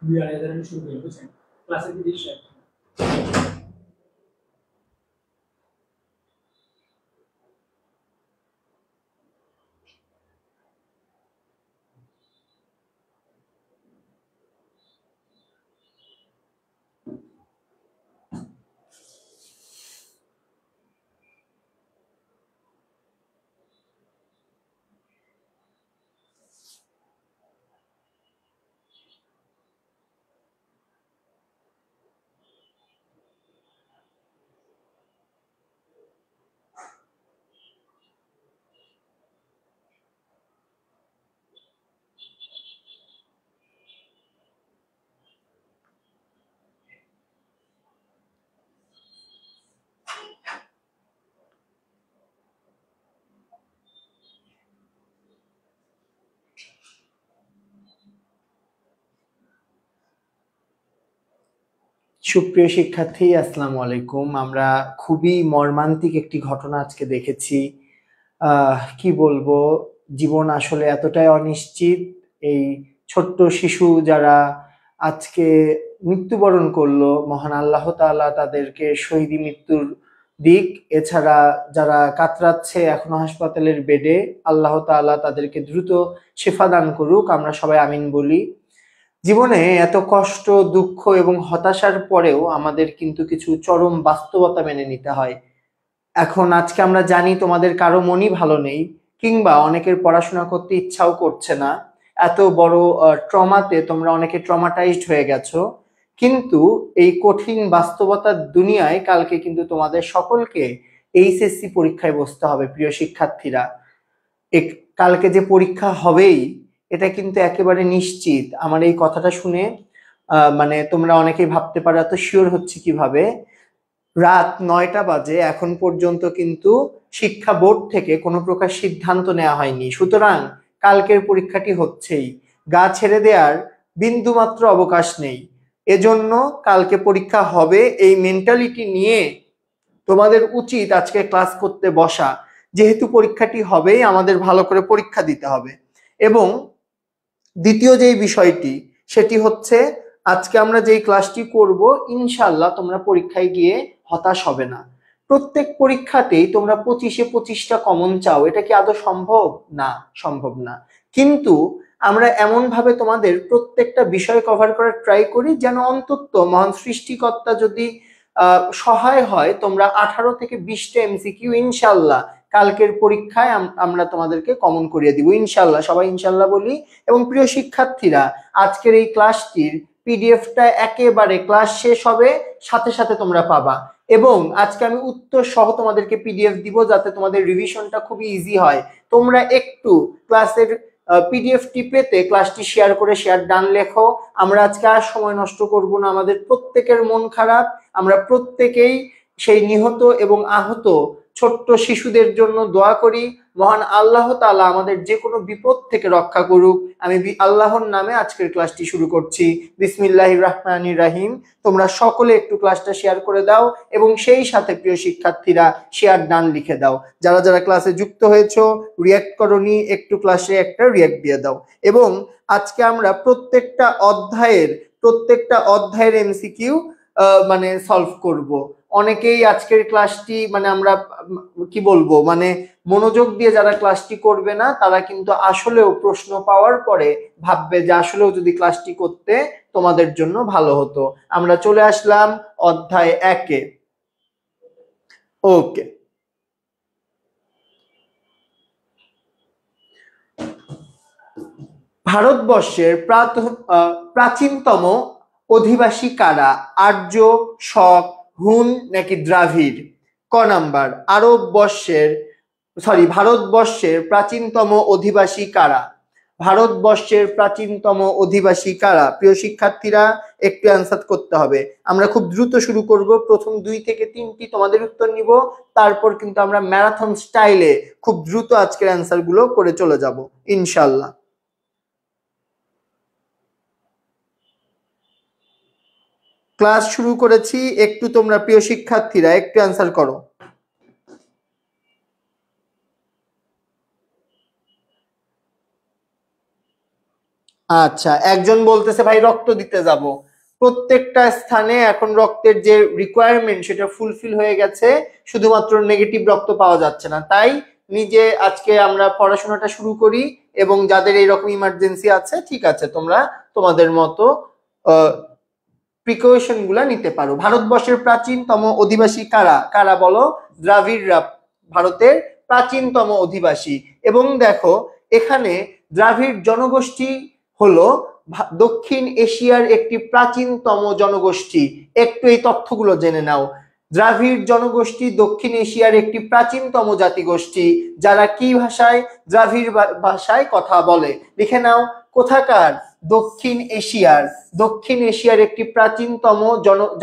আমি শুরু করি, বুঝছেন? ক্লাসের কি দৃশ্য সুপ্রিয় শিক্ষার্থী, আসসালামু আলাইকুম। আমরা খুবই মর্মান্তিক একটি ঘটনা আজকে দেখেছি। কি বলবো, জীবন আসলে এতটাই অনিশ্চিত। এই ছোট্ট শিশু যারা আজকে মৃত্যুবরণ করলো, মহান আল্লাহ তাআলা তাদেরকে শহীদি মৃত্যুর দিক। এছাড়া যারা কাতরাচ্ছে এখনো হাসপাতালের বেডে, আল্লাহ তাআলা তাদেরকে দ্রুত শিফা দান করুক, আমরা সবাই আমিন বলি। জীবনে এত কষ্ট, দুঃখ এবং হতাশার পরেও আমাদের কিন্তু কিছু চরম বাস্তবতা মেনে নিতে হয়। এখন আজকে আমরা জানি তোমাদের কারো মনই ভালো নেই, কিংবা অনেকের পড়াশোনা করতে ইচ্ছাও করছে না। এত বড় ট্রমাতে তোমরা অনেকে ট্রমাটাইজড হয়ে গেছো। কিন্তু এই কঠিন বাস্তবতার দুনিয়ায় কালকে কিন্তু তোমাদের সকলকে এইচএসসি পরীক্ষায় বসতে হবে। প্রিয় শিক্ষার্থীরা, কালকে যে পরীক্ষা হবেই এটা কিন্তু একেবারে নিশ্চিত। আমার এই কথাটা শুনে মানে তোমরা অনেকেই ভাবতে পারো এত শিওর হচ্ছে কিভাবে। রাত ৯টা বাজে, এখন পর্যন্ত কিন্তু শিক্ষা বোর্ড থেকে কোনো প্রকার সিদ্ধান্ত নেওয়া হয়নি। সুতরাং কালকের পরীক্ষাটি হচ্ছেই, গা ছেড়ে দেওয়ার বিন্দুমাত্র অবকাশ নেই। এজন্য কালকে পরীক্ষা হবে, এই মেন্টালিটি নিয়ে তোমাদের উচিত আজকে ক্লাস করতে বসা। যেহেতু পরীক্ষাটি হবেই, আমাদের ভালো করে পরীক্ষা দিতে হবে। এবং দ্বিতীয় যেই বিষয়টি, সেটি হচ্ছে আজকে আমরা যেই ক্লাসটি করব, ইনশাআল্লাহ তোমরা পরীক্ষায় গিয়ে হতাশ হবে না। প্রত্যেক পরীক্ষাতেই তোমরা 25-25টা কমন চাও, এটা কি আদৌ সম্ভব? না, সম্ভব না। কিন্তু আমরা এমন ভাবে তোমাদের প্রত্যেকটা বিষয় কভার করার ট্রাই করি যেন অন্তত মহান সৃষ্টিকর্তা যদি সহায় হয়, তোমরা 18 থেকে 20টা এমসিকিউ ইনশাআল্লাহ কালকের পরীক্ষায় আমরা তোমাদেরকে কমন করিয়ে দিব ইনশাআল্লাহ। সবাই ইনশাআল্লাহ বলি। এবং প্রিয় শিক্ষার্থীরা, আজকের এই ক্লাসটির পিডিএফটা একেবারে ক্লাস শেষ হবে সাথে সাথে তোমরা পাবা। এবং আজকে আমি উত্তর সহ তোমাদেরকে পিডিএফ দিব, যাতে তোমাদের রিভিশনটা খুবই ইজি হয়। তোমরা একটু ক্লাসের পিডিএফটি পেতে ক্লাসটি শেয়ার করে শেয়ার ডান লেখো। আমরা আজকে আর সময় নষ্ট করব না, আমাদের প্রত্যেকের মন খারাপ। আমরা প্রত্যেকেই সেই নিহত এবং আহত ছোট্ট শিশুদের জন্য দোয়া করি। মহান আল্লাহ তাআলা আমাদের যে কোনো বিপদ থেকে রক্ষা করুক। আমি আল্লাহর নামে আজকের ক্লাসটি শুরু করছি। বিসমিল্লাহির রহমানির রহিম। তোমরা সকলে একটু ক্লাসটা শেয়ার করে দাও এবং সেই সাথে প্রিয় শিক্ষার্থীরা শেয়ার ডান লিখে দাও। যারা যারা ক্লাসে যুক্ত হয়েছো, রিয়্যাক্ট করনি, একটু ক্লাসে একটা রিয়্যাক্ট দিয়ে দাও। এবং আজকে আমরা প্রত্যেকটা অধ্যায়ের এমসিকিউ মানে সলভ করব। অনেকেই আজকের ক্লাসটি মানে আমরা কি বলবো, মানে মনোযোগ দিয়ে যারা ক্লাসটি করবে না, তারা কিন্তু আসলেও প্রশ্ন পাওয়ার পরে ভাববে যে আসলেও যদি ক্লাসটি করতে তোমাদের জন্য ভালো হতো। আমরা চলে আসলাম অধ্যায় 1-এ। ওকে, ভারতবর্ষের প্রাচীনতম অধিবাসী কারা? আর্য, শক, হুন নাকি দ্রাভিড়? ক নাম্বার। ভারতবর্ষের প্রাচীনতম অধিবাসী কারা? ভারতবর্ষের প্রাচীনতম অধিবাসী কারা? প্রিয় শিক্ষার্থীরা, একটু অ্যান্সার করতে হবে। আমরা খুব দ্রুত শুরু করব, প্রথম 2 থেকে 3টি তোমাদের উত্তর নিব, তারপর কিন্তু আমরা ম্যারাথন স্টাইলে খুব দ্রুত আজকের অ্যান্সার গুলো করে চলে যাব ইনশাআল্লাহ। ক্লাস শুরু করেছি, একটু তোমরা প্রিয় শিক্ষার্থীরা একটু অ্যান্সার করো। আচ্ছা, একজন বলতেছে ভাই রক্ত দিতে যাব। প্রত্যেকটা স্থানে এখন রক্তের যে রিকোয়ারমেন্ট সেটা ফুলফিল হয়ে গেছে, শুধুমাত্র নেগেটিভ রক্ত পাওয়া যাচ্ছে না। তাই নিজে আজকে আমরা পড়াশোনাটা শুরু করি, এবং যাদের এইরকম ইমার্জেন্সি আছে, ঠিক আছে, তোমরা তোমাদের মতো প্রিকশন গুলা নিতে পারো। ভারতবর্ষের প্রাচীনতম অধিবাসী কারা? কারা বলো? দ্রাবিড়রা ভারতের প্রাচীনতম অধিবাসী। এবং দেখো, এখানে দ্রাবিড় জনগোষ্ঠী হলো দক্ষিণ এশিয়ার একটি প্রাচীনতম জনগোষ্ঠী। একটু এই তথ্যগুলো জেনে নাও। দ্রাবিড় জনগোষ্ঠী দক্ষিণ এশিয়ার একটি প্রাচীনতম জাতিগোষ্ঠী, যারা কি ভাষায়? দ্রাবিড় ভাষায় কথা বলে। লিখে নাও, কোথাকার? দক্ষিণ এশিয়ার। দক্ষিণ এশিয়ার একটি প্রাচীনতম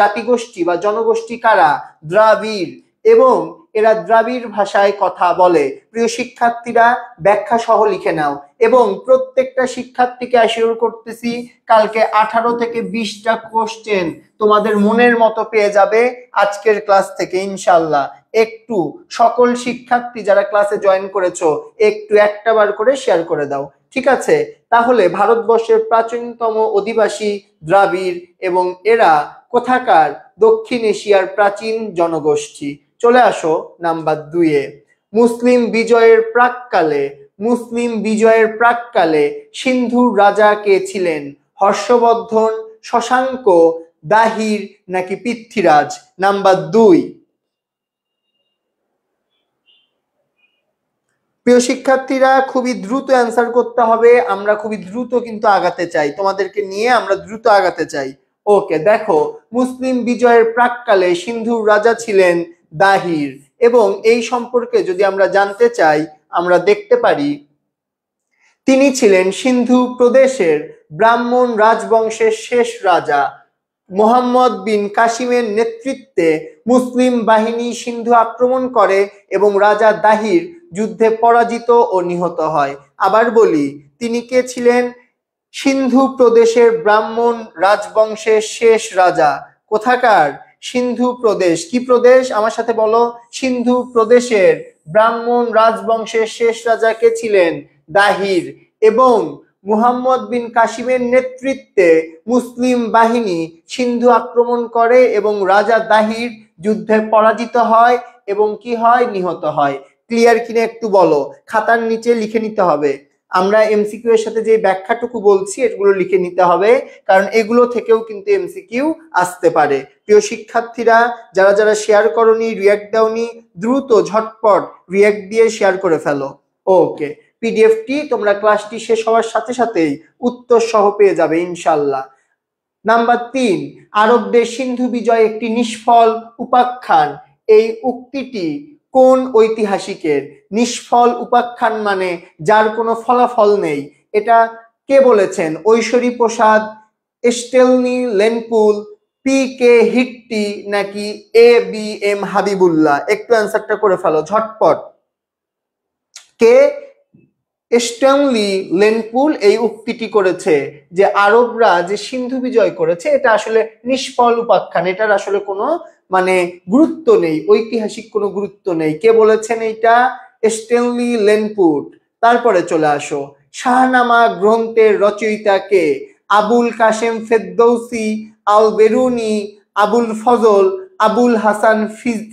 জাতিগোষ্ঠী বা জনগোষ্ঠী কারা? দ্রাবিড়। এবং এরা দ্রাবিড় ভাষায় কথা বলে। প্রিয় শিক্ষার্থীরা, ব্যাখ্যা সহ লিখে নাও। এবং প্রত্যেকটা শিক্ষার্থীকে অ্যাসিওর করতেছি, কালকে 18 থেকে 20টা কোশ্চেন তোমাদের মনের মতো পেয়ে যাবে আজকের ক্লাস থেকে ইনশাল্লাহ। একটু সকল শিক্ষার্থী যারা ক্লাসে জয়েন করেছো, একটু একটা বার করে শেয়ার করে দাও, ঠিক আছে? তাহলে ভারতবর্ষের প্রাচীনতম অধিবাসী দ্রাবিড়, এবং এরা কোথাকার? দক্ষিণ এশিয়ার প্রাচীন জনগোষ্ঠী। চলে আসো নাম্বার 2-এ। মুসলিম বিজয়ের প্রাককালে, মুসলিম বিজয়ের প্রাককালে সিন্ধুর রাজা কে ছিলেন? হর্ষবর্ধন, শশাঙ্ক, দাহির নাকি পৃথ্বীরাজ? নাম্বার 2। প্রিয় শিক্ষার্থীরা, খুবই দ্রুত অ্যান্সার করতে হবে। আমরা খুবই দ্রুত কিন্তু আগাতে চাই, তোমাদেরকে নিয়ে আমরা দ্রুত আগাতে চাই। ওকে, দেখো, মুসলিম বিজয়ের প্রাককালে সিন্ধুর রাজা ছিলেন দাহির। এবং এই সম্পর্কে যদি আমরা জানতে চাই, আমরা দেখতে পারি তিনি ছিলেন সিন্ধু প্রদেশের ব্রাহ্মণ রাজবংশের শেষ রাজা। মোহাম্মদ বিন কাসিমের নেতৃত্বে মুসলিম বাহিনী সিন্ধু আক্রমণ করে এবং রাজা দাহির যুদ্ধে পরাজিত ও নিহত হয়। আবার বলি, তিনি কে ছিলেন? সিন্ধু প্রদেশের ব্রাহ্মণ রাজবংশের শেষ রাজা। কোথাকার? সিন্ধু প্রদেশ। কি প্রদেশ? আমার সাথে বলো। সিন্ধু প্রদেশের ব্রাহ্মণ রাজবংশের শেষ রাজা কে ছিলেন? দাহির। এবং মুহাম্মদ বিন কাসিমের নেতৃত্বে মুসলিম বাহিনী সিন্ধু আক্রমণ করে এবং রাজা দাহির যুদ্ধে পরাজিত হয় এবং কি হয়? নিহত হয়। ক্লিয়ার কিনা একটু বলো, খাতার নিচে লিখে নিতে হবে। আমরা এমসিকিউ এর সাথে যে ব্যাখ্যাটুকু বলছি এগুলো লিখে নিতে হবে, কারণ এগুলো থেকেও কিন্তু এমসিকিউ আসতে পারে। প্রিয় শিক্ষার্থীরা, যারা যারা শেয়ার করনি, রিয়্যাক্ট দাওনি, দ্রুত ঝটপট রিয়্যাক্ট দিয়ে শেয়ার করে ফেলো। ওকে, পিডিএফটি তোমরা ক্লাসটি শেষ হওয়ার সাথে সাথেই উত্তর সহ পেয়ে যাবে ইনশাল্লাহ। নাম্বার 3, আরবদের সিন্ধু বিজয় একটি নিষ্ফল উপাখ্যান। এই উক্তিটি কোন ঐতিহাসিকের? নিষ্ফল উপাখ্যান মানে যার কোনো ফলাফল নেই। এটা কে বলেছেন? ঐশ্বরী প্রসাদ, স্টেলনি লেনপুল, পি কে হিট্টি নাকি এ বি এম হাবিবুল্লাহ? একটু অ্যান্সারটা করে ফেলো ঝটপট। কে? স্ট্যানলি লেনপুল এই উক্তিটি করেছে যে আরবরা যে সিন্ধু বিজয় করেছে এটা আসলে নিষ্ফল উপাখ্যান, এটার আসলে কোনো মানে গুরুত্ব নেই, ঐতিহাসিক কোনো গুরুত্ব নেই। কে বলেছেন এইটা? Stanley Lane-Poole. তারপরে চলে আসো, শাহনামা গ্রন্থের রচয়িতা কে? আবুল কাসেম ফেরদৌসি, আল বেরুনি, আবুল ফজল, আবুল হাসান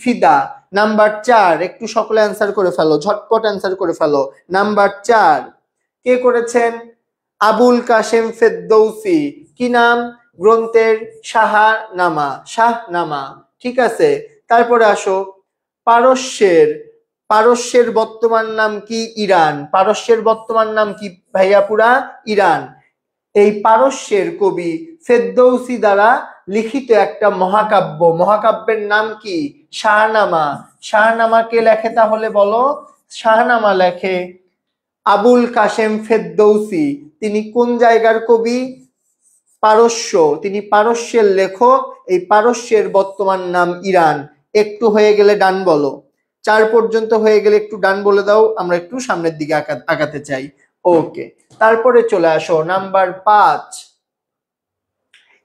ফিদা? নাম্বার 4, একটু সকলে অ্যান্সার করে ফেলো, ঝটপট অ্যান্সার করে ফেলো। নাম্বার 4 কে করেছেন? আবুল কাসেম ফেরদৌসি। কি নাম গ্রন্থের? শাহনামা। শাহনামা, ঠিক আছে। তারপরে আসো, পারস্যের পারস্যের বর্তমান নাম কি? ইরান। পারস্যের বর্তমান নাম কি ভাইয়াপুরা? ইরান। এই পারস্যের কবি ফেরদৌসি দ্বারা লিখিত একটা মহাকাব্য, মহাকাব্যের নাম কি? শাহনামা। শাহনামা কে লেখে তাহলে বলো? শাহনামা লেখে আবুল কাসেম ফেরদৌসি। তিনি কোন জায়গার কবি? পারস্য। তিনি পারস্যের লেখক। এই পারস্যের বর্তমান নাম ইরান। একটু হয়ে গেলে ডান বলো। 4 পর্যন্ত হয়ে গেলে একটু ডান বলে দাও, আমরা একটু সামনের দিকে আগাতে চাই। ওকে, তারপরে চলে আসো নাম্বার 5,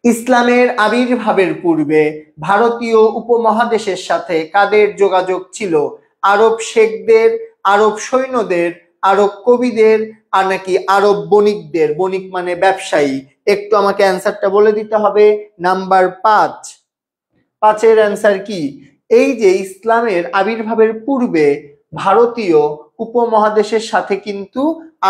ইসলামের আবির্ভাবের পূর্বে ভারতীয় উপমহাদেশের সাথে কাদের যোগাযোগ ছিল? আরব শেখদের, আরব সৈন্যদের, আরব কবিদের আর নাকি আরব বণিকদের? বণিক মানে ব্যবসায়ী। একটু আমাকে অ্যান্সারটা বলে দিতে হবে। নাম্বার 5, 5-এর অ্যান্সার কি? এই যে ইসলামের আবির্ভাবের পূর্বে ভারতীয় উপমহাদেশের সাথে কিন্তু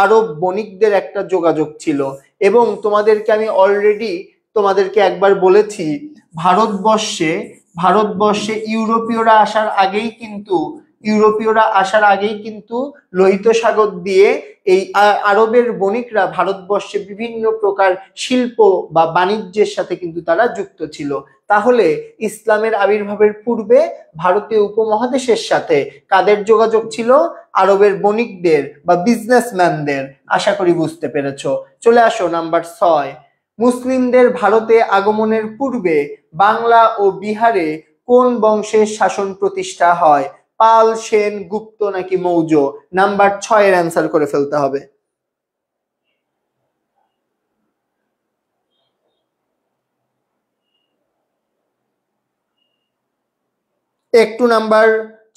আরব বণিকদের একটা যোগাযোগ ছিল। এবং তোমাদেরকে আমি অলরেডি তোমাদেরকে একবার বলেছি, ভারতবর্ষে ইউরোপীয়রা আসার আগেই কিন্তু লোহিত সাগর দিয়ে এই আরবের বণিকরা ভারতবর্ষে বিভিন্ন প্রকার শিল্প বা বাণিজ্যের সাথে কিন্তু তারা যুক্ত ছিল। তাহলে ইসলামের আবির্ভাবের পূর্বে ভারতীয় উপমহাদেশের সাথে কাদের যোগাযোগ ছিল? আরবের বণিকদের বা বিজনেসম্যানদের। আশা করি বুঝতে পেরেছো। চলে আসো নাম্বার 6। মুসলিমদের ভারতে আগমনের পূর্বে বাংলা ও বিহারে কোন বংশের শাসন প্রতিষ্ঠা হয়? পাল, সেন, গুপ্ত নাকি মৌর্য? নাম্বার 6-এর অ্যান্সার করে ফেলতে হবে। একটু নাম্বার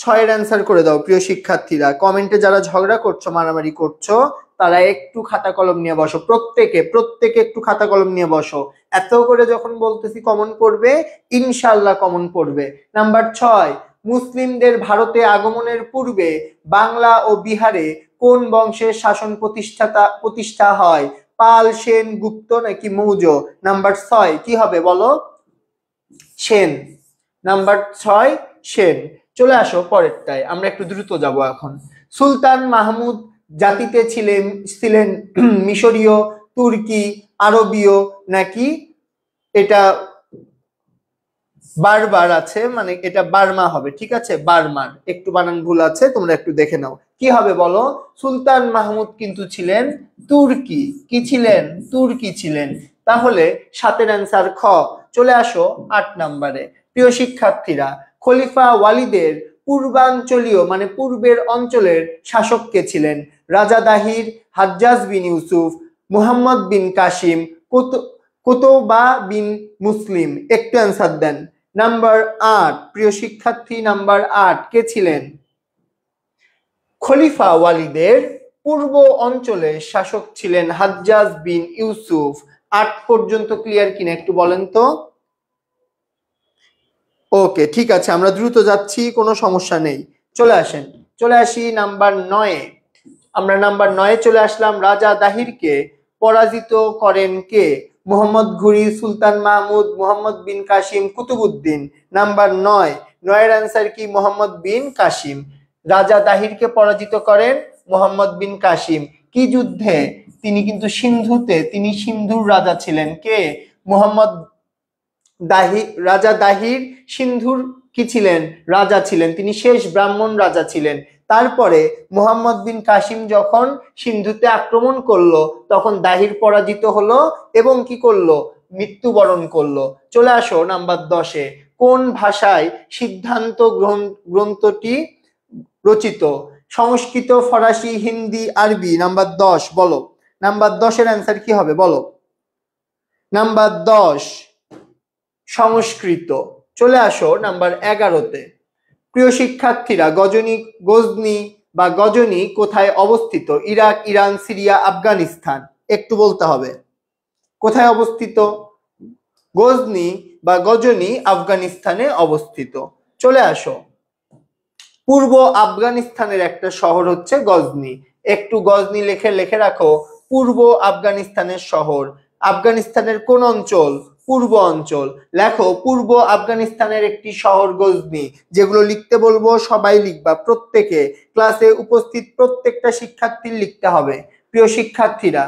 6-এর অ্যান্সার করে দাও প্রিয় শিক্ষার্থীরা। কমেন্টে যারা ঝগড়া করছো, মারামারি করছো, তারা একটু খাতা কলম নিয়ে বসো। প্রত্যেকে একটু খাতা কলম নিয়ে বসো। এত করে যখন বলতেছি কমন পড়বে, ইনশাআল্লাহ কমন পড়বে। নাম্বার 6, মুসলিমদের ভারতে আগমনের পূর্বে বাংলা ও বিহারে কোন বংশের শাসন প্রতিষ্ঠা হয়? পাল, সেন, গুপ্ত নাকি মৌর্য? নাম্বার 6 কি হবে বলো? সেন। নাম্বার 6 সেন। চলে আসো পরেরটায়, আমরা একটু দ্রুত যাব এখন। সুলতান মাহমুদ জাতিতে ছিলেন মিশরীয়, তুর্কি, আরবীয় নাকি এটা বারবার আছে, মানে এটা বার্মা হবে, ঠিক আছে? বার্মার একটু বানান ভুল আছে, তোমরা একটু দেখে নাও। কি হবে বলো? সুলতান মাহমুদ কিন্তু ছিলেন তুর্কি। কি ছিলেন? তুর্কি ছিলেন। তাহলে 7-এর অ্যান্সার খ। চলে আসো 8 নম্বরে। প্রিয় শিক্ষার্থীরা, খলিফা ওয়ালিদের পূর্বাঞ্চলীয় মানে পূর্বের অঞ্চলের শাসক কে ছিলেন? রাজা দাহির, হাজ্জাজ বিন ইউসুফ, মুহাম্মদ বিন কাসিম, কুতবা বিন মুসলিম। একটু অ্যান্সার দেন। নাম্বার 8, প্রিয় শিক্ষার্থী, নাম্বার 8 কে ছিলেন? খলিফা ওয়ালিদের পূর্ব অঞ্চলের শাসক ছিলেন হাজ্জাজ বিন ইউসুফ। 8 পর্যন্ত ক্লিয়ার কিনা একটু বলেন তো? ওকে, ঠিক আছে, আমরা দ্রুত যাচ্ছি, কোনো সমস্যা নেই। চলে আসি নাম্বার 9-এ। আমরা নাম্বার 9-এ চলে আসলাম। রাজা দাহিরকে পরাজিত করেন কে? মোহাম্মদ ঘুরি, সুলতান মাহমুদ, মুহাম্মদ বিন কাসিম, কুতুবউদ্দিন। নাম্বার 9, 9-এর অ্যান্সার কি? মুহাম্মদ বিন কাসিম। রাজা দাহিরকে পরাজিত করেন মুহাম্মদ বিন কাসিম। কি যুদ্ধে? তিনি সিন্ধুর রাজা ছিলেন। কে? মুহাম্মদ রাজা দাহির সিন্ধুর কি ছিলেন? রাজা ছিলেন। তিনি শেষ ব্রাহ্মণ রাজা ছিলেন। তারপরে মুহাম্মদ বিন কাসিম যখন সিন্ধুতে আক্রমণ করলো, তখন দাহির পরাজিত হলো এবং কি করলো? মৃত্যুবরণ করলো। চলে আসো নাম্বার 10-এ। কোন ভাষায় সিদ্ধান্ত গ্রন্থটি রচিত? সংস্কৃত, ফরাসি, হিন্দি, আরবি? নাম্বার 10 বলো। নাম্বার 10-এর অ্যান্সার কি হবে বলো? নাম্বার 10 সংস্কৃত। চলে আসো নাম্বার 11-তে। প্রিয় শিক্ষার্থীরা, গজনি কোথায় অবস্থিত? Iraq, Iran, Syria, Afghanistan? একটু বলতে হবে কোথায় অবস্থিত। গজনি আফগানিস্তানে অবস্থিত। চলে আসো। পূর্ব আফগানিস্তানের একটা শহর হচ্ছে গজনি। একটু গজনি লিখে রাখো। পূর্ব আফগানিস্তানের শহর। আফগানিস্তানের কোন অঞ্চল? পূর্ব অঞ্চল। লেখো পূর্ব আফগানিস্তানের একটি শহর গজনি। যেগুলো লিখতে বলবো সবাই লিখবা, প্রত্যেকে, ক্লাসে উপস্থিত প্রত্যেকটা শিক্ষার্থীর লিখতে হবে। প্রিয় শিক্ষার্থীরা,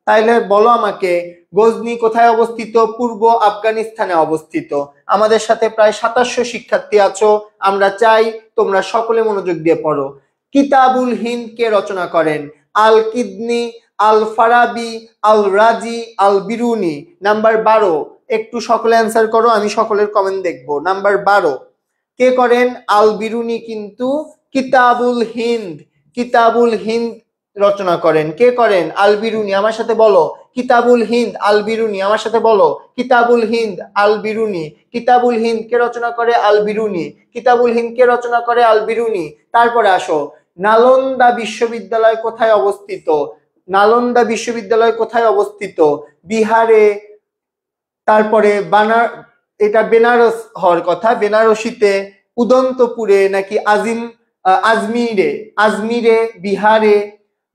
তাইলে বলো আমাকে, গজনি কোথায় অবস্থিত? পূর্ব আফগানিস্তানে অবস্থিত। আমাদের সাথে প্রায় 2700 শিক্ষার্থী আছো। আমরা চাই তোমরা সকলে মনোযোগ দিয়ে পড়ো। কিতাবুল হিন্দ কে রচনা করেন? আল কিদনি, আল ফারাবি, আল রাজি, আল বিরুনি? নাম্বার 12, একটু সকলে অ্যান্সার করো, আমি সকলের কমেন্ট দেখবো। নাম্বার 12 কে করেন? আল বিরুনি কিন্তু কিতাবুল হিন্দ রচনা করেন। কে করেন? আল বিরুনি। আমার সাথে বলো, কিতাবুল হিন্দ, আল বিরুনি। আমার সাথে বলো, কিতাবুল হিন্দ, আল বিরুনি। কিতাবুল হিন্দ কে রচনা করে? আল বিরুনি। কিতাবুল হিন্দ কে রচনা করে? আল বিরুনি। তারপরে আসো, নালন্দা বিশ্ববিদ্যালয় কোথায় অবস্থিত? নালন্দা বিশ্ববিদ্যালয় কোথায় অবস্থিত? বিহারে। তারপরে এটা বেনারস হওয়ার কথা, বেনারসিতে, উদন্তপুরে নাকি আজমিরে? আজমিরে, বিহারে,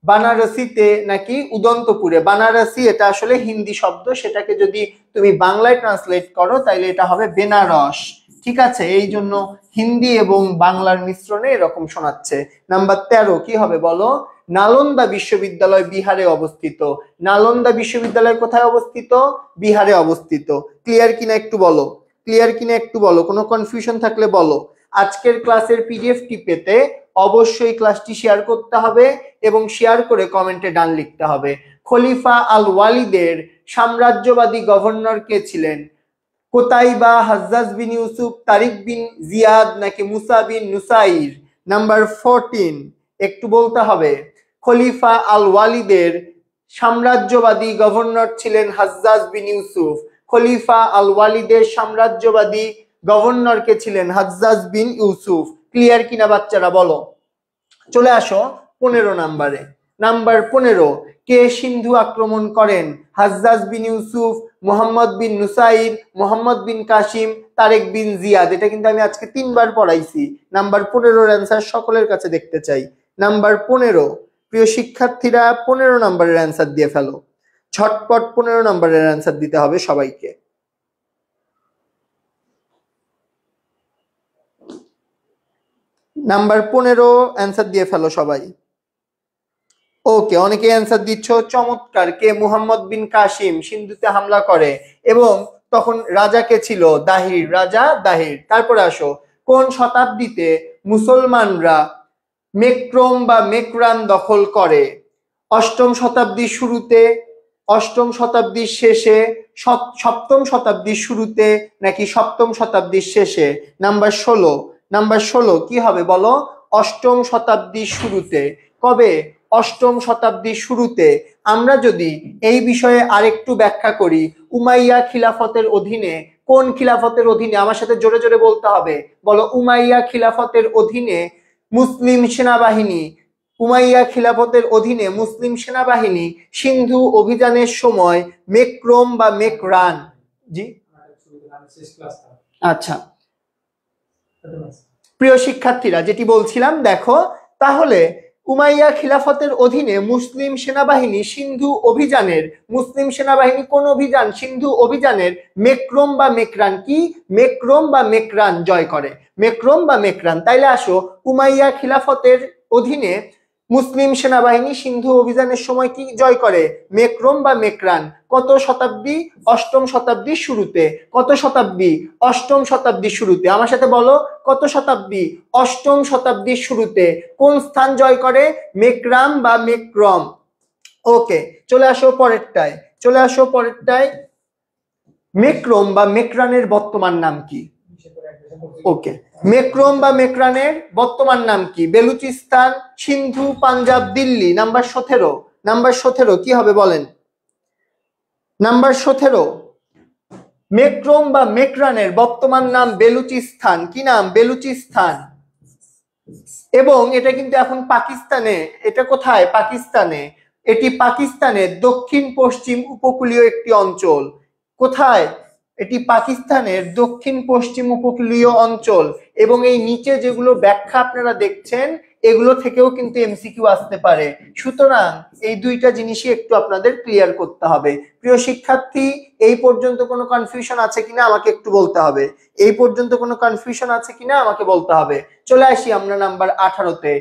বানারসিতে নাকি উদন্তপুরে? বানারসি এটা আসলে হিন্দি শব্দ, সেটাকে যদি তুমি বাংলায় ট্রান্সলেট করো তাহলে এটা হবে বেনারস। ঠিক আছে, এই জন্য হিন্দি এবং বাংলার মিশ্রণে এরকম শোনাচ্ছে। নাম্বার 13 কি হবে বলো? নালন্দা বিশ্ববিদ্যালয় বিহারে অবস্থিত। নালন্দা বিশ্ববিদ্যালয় কোথায় অবস্থিত? বিহারে অবস্থিত। ক্লিয়ার কিনা একটু বলো, ক্লিয়ার কিনা একটু বলো, কোনো কনফিউশন থাকলে বলো। আজকের ক্লাসের পিডিএফটি পেতে অবশ্যই ক্লাসটি শেয়ার করতে হবে এবং শেয়ার করে কমেন্টে ডান লিখতে হবে। খলিফা আল ওয়ালিদের সাম্রাজ্যবাদী গভর্নর কে ছিলেন? কোতাইবা, হাজ্জাজ বিন ইউসুফ, তারিক বিন জিয়াদ নাকি মুসা বিন নুসাইর? নাম্বার 14 একটু বলতে হবে। খলিফা আল ওয়ালিদের সাম্রাজ্যবাদী গভর্নর ছিলেন হাজ্জাজ বিন ইউসুফ। খলিফা আল ওয়ালিদের সাম্রাজ্যবাদী গভর্নর কে ছিলেন? হাজ্জাজ বিন ইউসুফ। ক্লিয়ার কিনা বাচ্চারা বলো। চলে আসো 15 নাম্বারে। নাম্বার 15 কে সিন্ধু আক্রমণ করেন? হাজ্জাজ বিন ইউসুফ, মোহাম্মদ বিন নুসাইর, মোহাম্মদ বিন কাসিম, তারেক বিন জিয়াদ। এটা কিন্তু আমি আজকে 3বার পড়াইছি। নাম্বার 15 এর অ্যান্সার সকলের কাছে দেখতে চাই। নাম্বার 15, প্রিয় শিক্ষার্থীরা 15 নাম্বারের অ্যান্সার দিয়ে ফেলো। ঝটপট 15 নাম্বারের অ্যান্সার দিতে হবে সবাইকে। নাম্বার 15 অ্যান্সার দিয়ে ফেলো সবাই। ওকে, অনেকে অ্যান্সার দিচ্ছ, চমৎকার। কে? মুহাম্মদ বিন কাসিম সিন্ধুতে হামলা করে এবং তখন রাজা কে ছিল? দাহির, রাজা দাহির। তারপরে আসো, কোন শতাব্দীতে মুসলমানরা মেক্রম বা মেকরান দখল করে? অষ্টম শতাব্দীর শুরুতে, অষ্টম শতাব্দীর শেষে, সপ্তম শতাব্দীর শুরুতে নাকি সপ্তম শতাব্দীর শেষে? নাম্বার 16, নাম্বার 16 কি হবে বলো? অষ্টম শতাব্দীর শুরুতে। কবে? অষ্টম শতাব্দীর শুরুতে। আমরা যদি এই বিষয়ে আরেকটু ব্যাখ্যা করি, উমাইয়া খিলাফতের অধীনে, কোন খিলাফতের অধীনে? আমার সাথে জোরে জোরে বলতে হবে, বলো। উমাইয়া খিলাফতের অধীনে মুসলিম সেনাবাহিনী, উমাইয়া খিলাফতের অধীনে মুসলিম সেনাবাহিনী সিন্ধু অভিযানের সময় মেক্রম বা মেকরান, জি আচ্ছা প্রিয় শিক্ষার্থীরা যেটি বলছিলাম দেখো, তাহলে উমাইয়া খিলাফতের অধীনে মুসলিম সেনাবাহিনী সিন্ধু অভিযানের, মুসলিম সেনাবাহিনী কোন অভিযান? সিন্ধু অভিযানের মেক্রম বা মেকরান, কি মেক্রম বা মেকরান জয় করে, মেক্রম বা মেকরান। তাইলে আসো, উমাইয়া খিলাফতের অধীনে মুসলিম সেনাবাহিনী সিন্ধু অভিযানের সময় কি জয় করে? মেক্রম বা মেকরান। কত শতাব্দী? অষ্টম শতাব্দীর শুরুতে। কত শতাব্দী? অষ্টম শতাব্দীর শুরুতে। আমার সাথে বলো, কত শতাব্দী? অষ্টম শতাব্দীর শুরুতে। কোন স্থান জয় করে? মেকরাম বা মেক্রম। ওকে, চলে আসো পরেরটায়, চলে আসো পরেরটায়। মেক্রম বা মেকরানের বর্তমান নাম কি? ওকে, মেক্রম বা মেকরানের বর্তমান নাম কি? বেলুচিস্তান, সিন্ধু, পাঞ্জাব, দিল্লি। নাম্বার 17, নাম্বার 17 কি হবে বলেন? নাম্বার 17, মেক্রম বা মেকরানের বর্তমান নাম বেলুচিস্তান। কি নাম? বেলুচিস্তান। এবং এটা কিন্তু এখন পাকিস্তানে। এটা কোথায়? পাকিস্তানে। এটি পাকিস্তানের দক্ষিণ পশ্চিম উপকূলীয় একটি অঞ্চল। কোথায়? এটি পাকিস্তানের দক্ষিণ পশ্চিম উপকূলীয় অঞ্চল। এবং এই নিচে যেগুলো ব্যাখ্যা আপনারা দেখছেন এগুলো থেকেও কিন্তু এমসিকিউ আসতে পারে। সুতরাং এই দুইটা জিনিসই একটু আপনাদের ক্লিয়ার করতে হবে। প্রিয় শিক্ষার্থী, এই পর্যন্ত কোনো কনফিউশন আছে কিনা আমাকে একটু বলতে হবে। এই পর্যন্ত কোনো কনফিউশন আছে কিনা আমাকে বলতে হবে। চলে আসি আমরা নাম্বার 18-তে।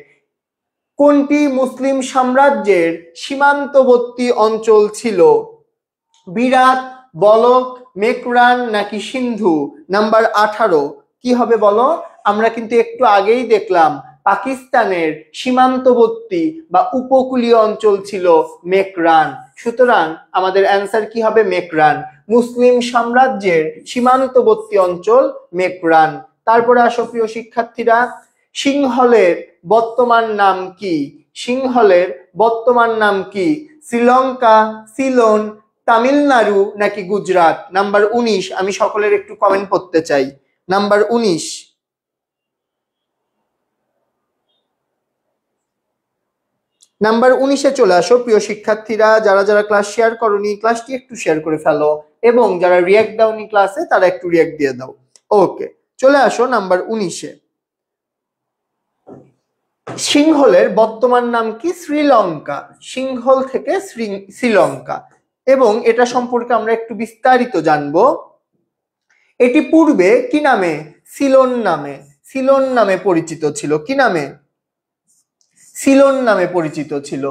কোনটি মুসলিম সাম্রাজ্যের সীমান্তবর্তী অঞ্চল ছিল? বিরাট, বলক, মেকরান নাকি সিন্ধু? নাম্বার 18 কি হবে বলো? আমরা কিন্তু একটু আগেই দেখলাম পাকিস্তানের সীমান্তবর্তী বা উপকূলীয় অঞ্চল ছিল মেকরান। সুতরাং আমাদের অ্যান্সার কি হবে? মেকরান। মুসলিম সাম্রাজ্যের সীমান্তবর্তী অঞ্চল মেকরান। তারপরে আসো প্রিয় শিক্ষার্থীরা, সিংহলের বর্তমান নাম কি? সিংহলের বর্তমান নাম কি? শ্রীলঙ্কা, সিলোন, তামিলনাড়ু নাকি গুজরাট? নাম্বার 19, আমি সকলের একটু কমেন্ট করতে চাই। নাম্বার 19, নাম্বার 19-এ চলে আসো প্রিয় শিক্ষার্থীরা। যারা যারা ক্লাস শেয়ার করনি ক্লাসটি একটু শেয়ার করে ফেলো, এবং যারা রিয়াক্ট দাওনি ক্লাসে তারা একটু রিয়াক্ট দিয়ে দাও। ওকে, চলে আসো নাম্বার 19-এ। সিংহলের বর্তমান নাম কি? শ্রীলঙ্কা। সিংহল থেকে শ্রীলঙ্কা, এবং এটা সম্পর্কে আমরা একটু বিস্তারিত জানবো। এটি পূর্বে কি নামে? সিলোন নামে। সিলোন নামে পরিচিত ছিল। কি নামে? সিলোন নামে পরিচিত ছিল।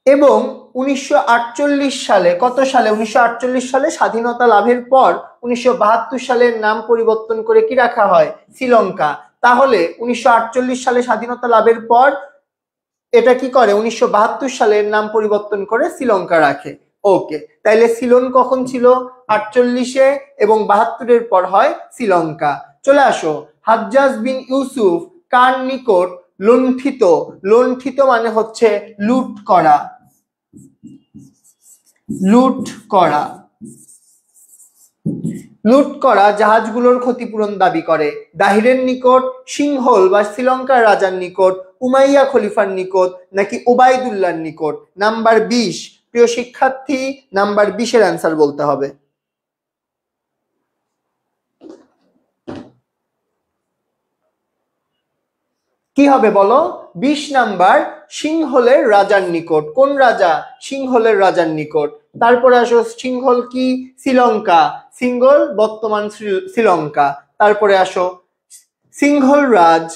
এবং 1948 সালে, কত সালে? 1948 সালে স্বাধীনতা লাভের পর 1972 সালের নাম পরিবর্তন করে কি রাখা হয়? শ্রীলঙ্কা। তাহলে 1948 সালে স্বাধীনতা লাভের পর এটা কি করে? 1972 সালের নাম পরিবর্তন করে শ্রীলঙ্কা রাখে। ওকে, তাইলে সিলোন কখন ছিল? 48-এ, এবং 72-এর পর হয় শ্রীলঙ্কা। চলে আসো, হাজ্জাজ বিন ইউসুফ কার নিকট লুণ্ঠিত? লুণ্ঠিত মানে হচ্ছে লুট করা। লুট করা। লুট করা জাহাজগুলোর ক্ষতিপূরণ দাবি করে। দাহিরের নিকট, সিংহল বা শ্রীলঙ্কার রাজার নিকট, উমাইয়া খলিফার নিকট, নাকি ওবায়দুল্লাহর নিকট? নাম্বার 20। প্রিয় শিক্ষার্থী, নাম্বার 20-এর অ্যান্সার বলতে হবে। কি হবে বলো? 20 নাম্বার, সিংহলের রাজার নিকট। কোন রাজা? সিংহলের রাজার নিকট। তারপরে আসো, সিংহল কি? শ্রীলঙ্কা। সিংহল বর্তমান শ্রীলঙ্কা। তারপরে আসো, সিংহল রাজ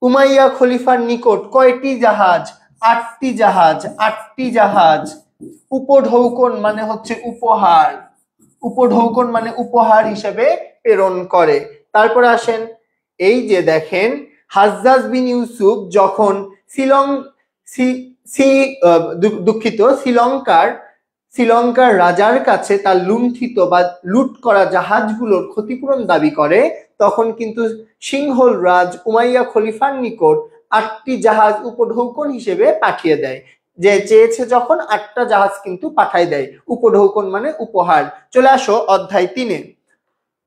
উমাইয়া খলিফার নিকট কয়টি জাহাজ? 8টি জাহাজ। 8টি জাহাজ। উপঢৌকন মানে হচ্ছে উপহার। উপঢৌকন মানে উপহার হিসেবে প্রেরণ করে। তারপরে আসেন, এই যে দেখেন, হাজ্জাজ বিন ইউসুফ যখন শ্রীলঙ্কার রাজার কাছে তার লুণ্ঠিত বা লুট করা জাহাজগুলোর ক্ষতিপূরণ দাবি করে, তখন কিন্তু সিংহল রাজ উমাইয়া খলিফার নিকট 8টি জাহাজ উপঢৌকন হিসেবে পাঠিয়ে দেয়। যে চেয়েছে যখন 8টা জাহাজ কিন্তু পাঠায় দেয়। উপঢৌকন মানে উপহার। চলে আসো অধ্যায় 3-এ।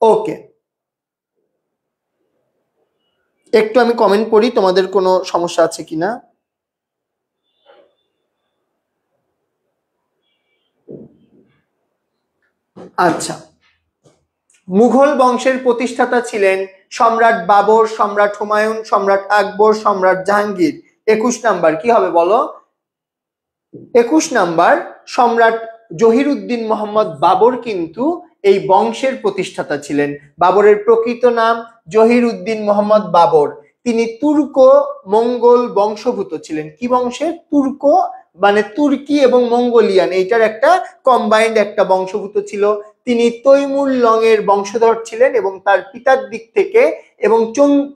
ওকে, একটু আমি কমেন্ট পড়ি, তোমাদের কোনো সমস্যা আছে কিনা। আচ্ছা, মুঘল বংশের প্রতিষ্ঠাতা ছিলেন সম্রাট বাবর, সম্রাট হুমায়ুন, সম্রাট আকবর, সম্রাট জাহাঙ্গীর। 21 নাম্বার কি হবে বলো? 21 নাম্বার, সম্রাট জহিরুদ্দিন মোহাম্মদ বাবর কিন্তু এই বংশের প্রতিষ্ঠাতা ছিলেন। বাবরের প্রকৃত নাম জহিরুদ্দিন মোহাম্মদ বাবর। তিনি তুর্কো মঙ্গল বংশভূত ছিলেন। কি বংশের? তুর্কো মানে তুর্কি এবং মঙ্গোলিয়ান, এইটার একটা কম্বাইন্ড একটা বংশভূত ছিল। তিনি তৈমুর লং এর বংশধর ছিলেন এবং তার পিতার দিক থেকে, এবং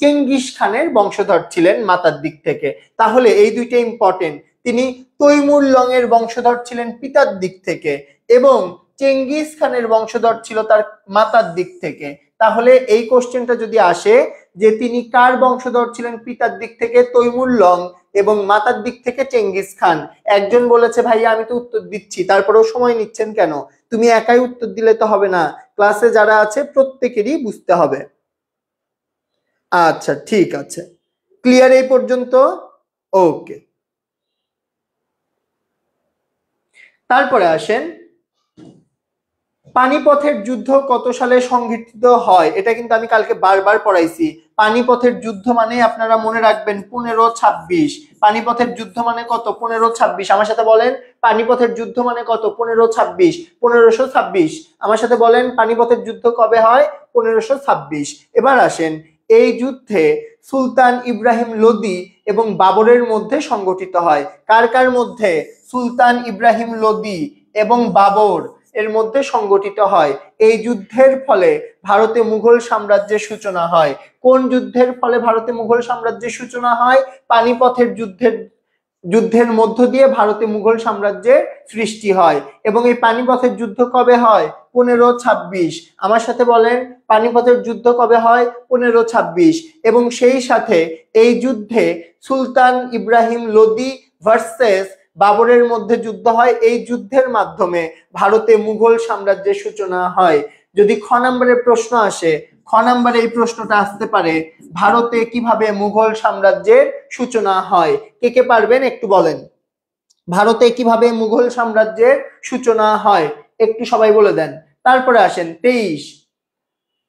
চেঙ্গিস খানের বংশধর ছিলেন মাতার দিক থেকে। তাহলে এই দুইটা ইম্পর্টেন্ট। তিনি তৈমুর লং এর বংশধর ছিলেন পিতার দিক থেকে, এবং চেঙ্গিস খানের বংশধর ছিল তার মাতার দিক থেকে। তাহলে এই কোশ্চেনটা যদি আসে যে তিনি কার বংশধর ছিলেন পিতার দিক থেকে? তৈমুর লং, এবং মাতার দিক থেকে চেঙ্গিস খান। একজন বলেছে ভাইয়া আমি তো উত্তর দিচ্ছি, তারপরেও সময় নিচ্ছেন কেন? তুমি একাই উত্তর দিলে তো হবে না, ক্লাসে যারা আছে প্রত্যেকেরই বুঝতে হবে। আচ্ছা ঠিক আছে, ক্লিয়ার এই পর্যন্ত? ওকে, তারপরে আসেন, পানিপথের যুদ্ধ কত সালে সংঘটিত হয়? এটা কিন্তু আমি কালকে বারবার পড়াইছি। পানিপথের যুদ্ধ মানে আপনারা মনে রাখবেন 1526। পানিপথের যুদ্ধ মানে কত? 1526। আমার সাথে বলেন, পানিপথের যুদ্ধ মানে কত? 1526। 1526। আমার সাথে বলেন, পানিপথের যুদ্ধ কবে হয়? 1526। এবার আসেন, এই যুদ্ধে সুলতান ইব্রাহিম লোদি এবং বাবরের মধ্যে সংগঠিত হয়। কার কার মধ্যে? সুলতান ইব্রাহিম লোদি এবং বাবর এর মধ্যে সংগঠিত হয়। এই যুদ্ধের ফলে ভারতে মুঘল সাম্রাজ্যের সূচনা হয়। কোন যুদ্ধের ফলে ভারতে মুঘল সাম্রাজ্যের সূচনা হয়? পানিপথের যুদ্ধের মধ্য দিয়ে ভারতে মুঘল সাম্রাজ্যের সৃষ্টি হয়। এবং এই পানিপথের যুদ্ধ কবে হয়? 1526। আমার সাথে বলেন, পানিপথের যুদ্ধ কবে হয়? 1526। এবং সেই সাথে এই যুদ্ধে সুলতান ইব্রাহিম লোদি ভার্সেস বাবরের মধ্যে যুদ্ধ হয়। এই যুদ্ধের মাধ্যমে ভারতে মুঘল সাম্রাজ্যের সূচনা হয়। যদি খ নম্বরের প্রশ্ন আসে, খ নম্বরে এই প্রশ্নটা আসতে পারে, ভারতে কিভাবে মুঘল সাম্রাজ্যের সূচনা হয়? কে কে পারবেন একটু বলেন। ভারতে কিভাবে মুঘল সাম্রাজ্যের সূচনা হয় একটু সবাই বলে দেন। তারপরে আসেন 23,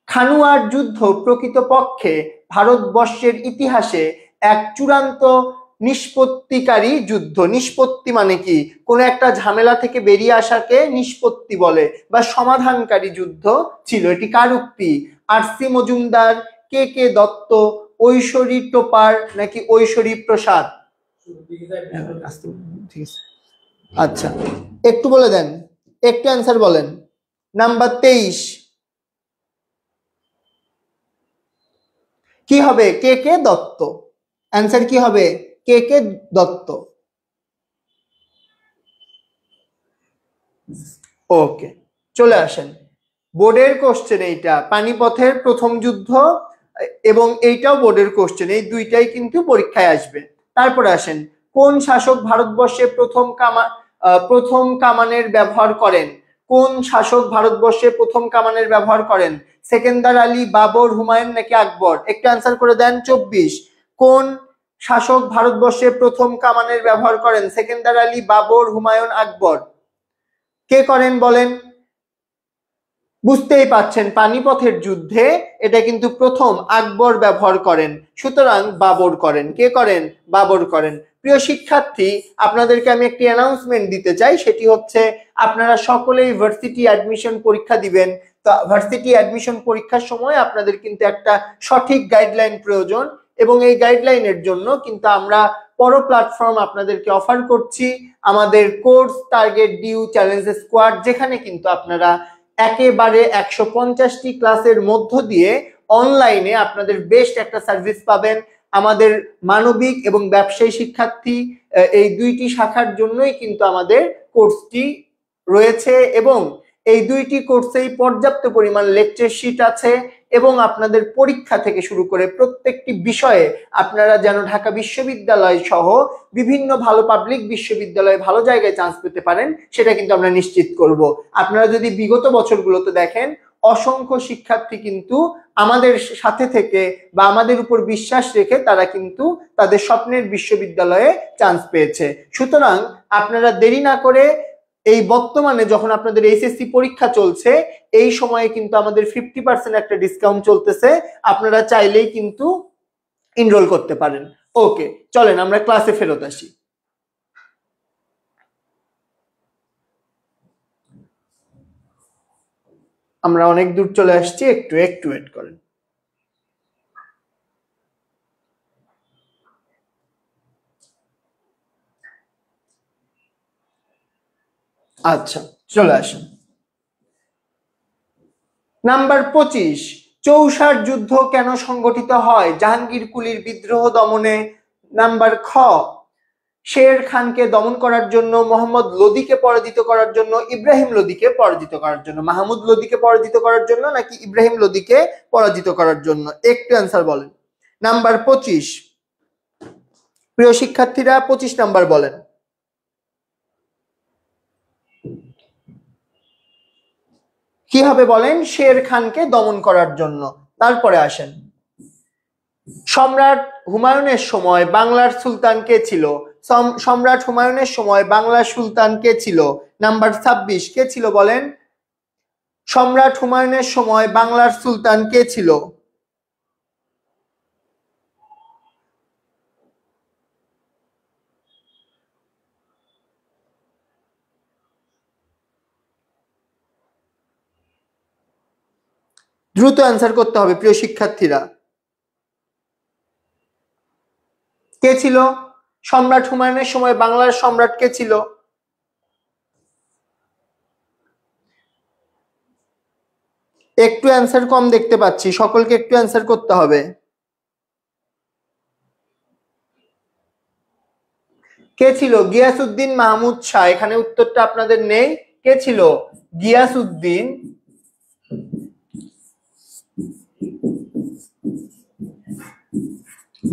খানুয়ার যুদ্ধ প্রকৃতপক্ষে ভারতবর্ষের ইতিহাসে এক চূড়ান্ত নিষ্পত্তিকারী যুদ্ধ। নিষ্পত্তি মানে কি? কোন একটা ঝামেলা থেকে বেরিয়ে আসাকে নিষ্পত্তি বলে, বা সমাধানকারী যুদ্ধ ছিল। এটি কার উক্তি? আর.সি. মজুমদার, কে কে দত্ত, ঐশ্বরী টোপার নাকি ঐশ্বরী প্রসাদ? আচ্ছা, একটু বলে দেন, একটু অ্যান্সার বলেন। নাম্বার 23 কি হবে? কে কে দত্ত। অ্যান্সার কি হবে? কে কে দত্ত। ওকে, চলে আসেন বোর্ডের কোশ্চেন। এইটা পানিপথের প্রথম যুদ্ধ এবং এইটাও বোর্ডের কোশ্চেন, এই দুইটাই কিন্তু পরীক্ষায় আসবে। তারপরে আসেন, কোন শাসক ভারতবর্ষে প্রথম কামানের ব্যবহার করেন? কোন শাসক ভারতবর্ষে প্রথম কামানের ব্যবহার করেন? সেকেন্দার আলী, বাবর, হুমায়ুন নাকি আকবর? একটু অ্যান্সার করে দেন। 24, কোন শাসক ভারতবর্ষে প্রথম কামানের ব্যবহার করেন? সেকেন্দার আলী, বাবর, হুমায়ুন, আকবর? কে করেন বলেন? বুঝতেই পাচ্ছেন পানিপথের যুদ্ধে এটা কিন্তু প্রথম আকবর ব্যবহার করেন, সুতরাং বাবর করেন। কে করেন? বাবর করেন। প্রিয় শিক্ষার্থী, আপনাদেরকে আমি একটি অ্যানাউন্সমেন্ট দিতে চাই, সেটি হচ্ছে আপনারা সকলেই ভার্সিটি অ্যাডমিশন পরীক্ষা দিবেন। তো ভার্সিটি অ্যাডমিশন পরীক্ষার সময় আপনাদের কিন্তু একটা সঠিক গাইডলাইন প্রয়োজন, এবং এই গাইডলাইনের জন্য কিন্তু আমরা বড় প্ল্যাটফর্ম আপনাদেরকে অফার করছি, আমাদের course target due challenge squad, যেখানে কিন্তু আপনারা একেবারে 150টি ক্লাসের মধ্য দিয়ে অনলাইনে আপনাদের বেস্ট একটা সার্ভিস পাবেন। আমাদের মানবিক এবং ব্যবসায়ী শিক্ষার্থী এই দুইটি শাখার জন্যই কিন্তু আমাদের কোর্সটি রয়েছে, এবং এই দুইটি কোর্সেই পর্যাপ্ত পরিমাণ লেকচার শিট আছে, এবং আপনাদের পরীক্ষা থেকে শুরু করে প্রত্যেকটি বিষয়ে আপনারা যেন ঢাকা বিশ্ববিদ্যালয় সহ বিভিন্ন ভালো পাবলিক বিশ্ববিদ্যালয়ে ভালো জায়গায় চান্স পেতে পারেন, সেটা কিন্তু আমরা নিশ্চিত করব। আপনারা যদি বিগত বছরগুলোতে দেখেন, অসংখ্য শিক্ষার্থী কিন্তু আমাদের সাথে থেকে বা আমাদের উপর বিশ্বাস রেখে তারা কিন্তু তাদের স্বপ্নের বিশ্ববিদ্যালয়ে চান্স পেয়েছে। সুতরাং আপনারা দেরি না করে, এই বর্তমানে যখন আপনাদের এইচএসসি পরীক্ষা চলছে, এই সময়ে কিন্তু আমাদের 50% একটা ডিসকাউন্ট চলতেছে, আপনারা চাইলেই কিন্তু এনরোল করতে পারেন। ওকে, চলেন আমরা ক্লাসে ফেরত আসি। আমরা অনেক দূর চলে আসছি, একটু ওয়েট করেন। আচ্ছা, চলে আসুন। নাম্বার 25, চৌসার যুদ্ধ কেন সংগঠিত হয়? জাহাঙ্গীর কুলির বিদ্রোহ দমনে। নাম্বার খ, শের খানকে দমন করার জন্য, মোহাম্মদ লোদিকে পরাজিত করার জন্য, ইব্রাহিম লোদিকে পরাজিত করার জন্য? মাহমুদ লোদিকে পরাজিত করার জন্য নাকি ইব্রাহিম লোদিকে পরাজিত করার জন্য? একটু অ্যান্সার বলেন। নাম্বার 25, প্রিয় শিক্ষার্থীরা 25 নাম্বার বলেন। কি হবে বলেন? শের খানকে দমন করার জন্য। তারপরে আসেন, সম্রাট হুমায়ুনের সময় বাংলার সুলতান কে ছিল? সম্রাট হুমায়ুনের সময় বাংলার সুলতান কে ছিল? নাম্বার 26, কে ছিল বলেন? সম্রাট হুমায়ুনের সময় বাংলার সুলতান কে ছিল? দ্রুত অ্যান্সার করতে হবে প্রিয় শিক্ষার্থীরা। কে ছিল সম্রাট হুমায়ুনের সময় বাংলার সম্রাট? কে ছিল? একটু অ্যান্সার কম দেখতে পাচ্ছি, সকলকে একটু অ্যান্সার করতে হবে। কে ছিল? গিয়াসউদ্দিন মাহমুদ শাহ। এখানে উত্তরটা আপনাদের নেই। কে ছিল? গিয়াসউদ্দিন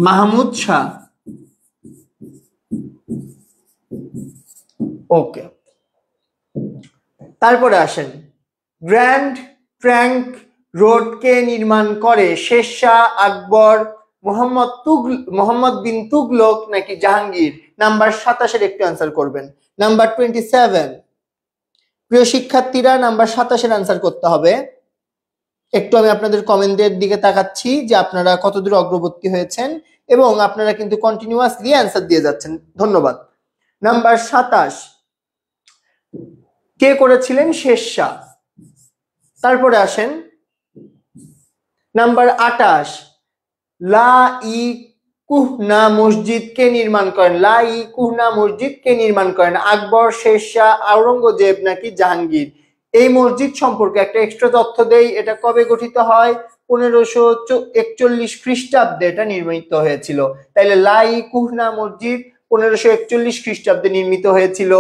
মাহমুদ শাহ। ওকে, তারপরে আসেন, গ্র্যান্ড ট্রাঙ্ক রোড কে নির্মাণ করে? শেরশাহ, আকবর, মোহাম্মদ বিন তুগলক নাকি জাহাঙ্গীর? নাম্বার 27 একটু অ্যান্সার করবেন। নাম্বার 27, প্রিয় শিক্ষার্থীরা নাম্বার 27 অ্যান্সার করতে হবে। একটু আমি আপনাদের কমেন্টের দিকে তাকাচ্ছি যে আপনারা কতদূর অগ্রগতি হয়েছেন এবং আপনারা কিন্তু কন্টিনিউয়াসলি অ্যান্সার দিয়ে যাচ্ছেন, ধন্যবাদ। নাম্বার 27 কে করেছিলেন? শেরশাহ। তারপরে আসেন নাম্বার 28, লা ই কুহনা মসজিদ কে নির্মাণ করেন? লা ই কুহনা মসজিদ কে নির্মাণ করেন? আকবর, শেরশাহ, আওরঙ্গজেব নাকি জাহাঙ্গীর? এই মসজিদ সম্পর্কে একটা এক্সট্রা তথ্য দেই, এটা কবে গঠিত হয়? 1541 খ্রিস্টাব্দে এটা নির্মিত হয়েছিল। তাইলে লা ই কুহনা মসজিদ 1541 খ্রিস্টাব্দে নির্মিত হয়েছিল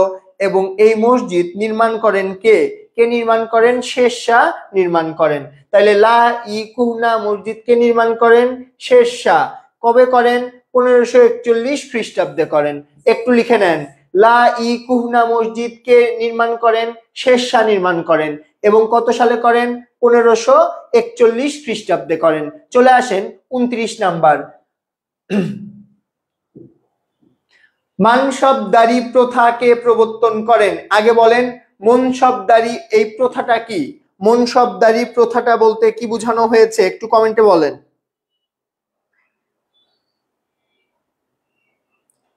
এবং এই মসজিদ নির্মাণ করেন কে? কে নির্মাণ করেন? শেরশাহ নির্মাণ করেন। তাইলে লা ই কুহনা মসজিদ কে নির্মাণ করেন? শেরশাহ। কবে করেন? 1541 খ্রিস্টাব্দে করেন। একটু লিখে নেন, লা ই কুহনা মসজিদ কে নির্মাণ করেন? শেরশাহ নির্মাণ করেন এবং কত সালে করেন? 1541 খ্রিস্টাব্দে করেন। চলে আসেন 29 নাম্বার, মানসবদারি প্রথা কে প্রবর্তন করেন? আগে বলেন মনসবদারি এই প্রথাটা কি? মনসবদারি প্রথাটা বলতে কি বোঝানো হয়েছে একটু কমেন্টে বলেন।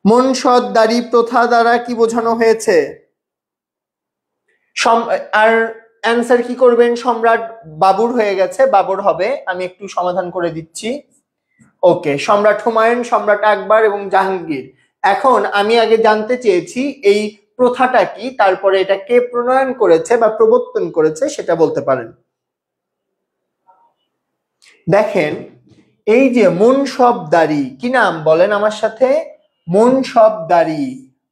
মনসবদারি প্রথা দ্বারা কি বোঝানো হয়েছে? আর অ্যান্সার কি করবেন? সম্রাট বাবর হয়ে গেছে, বাবর হবে, আমি একটু সমাধান করে দিচ্ছি। ওকে, সম্রাট হুমায়ুন, সম্রাট আকবর এবং জাহাঙ্গীর। এখন আমি আগে জানতে চেয়েছি এই প্রথাটা কি, তারপরে এটা কে প্রণয়ন করেছে বা প্রবর্তন করেছে সেটা বলতে পারেন। দেখেন এই যে মনসবদারি, কি নাম বলেন আমার সাথে? মনসবদারি।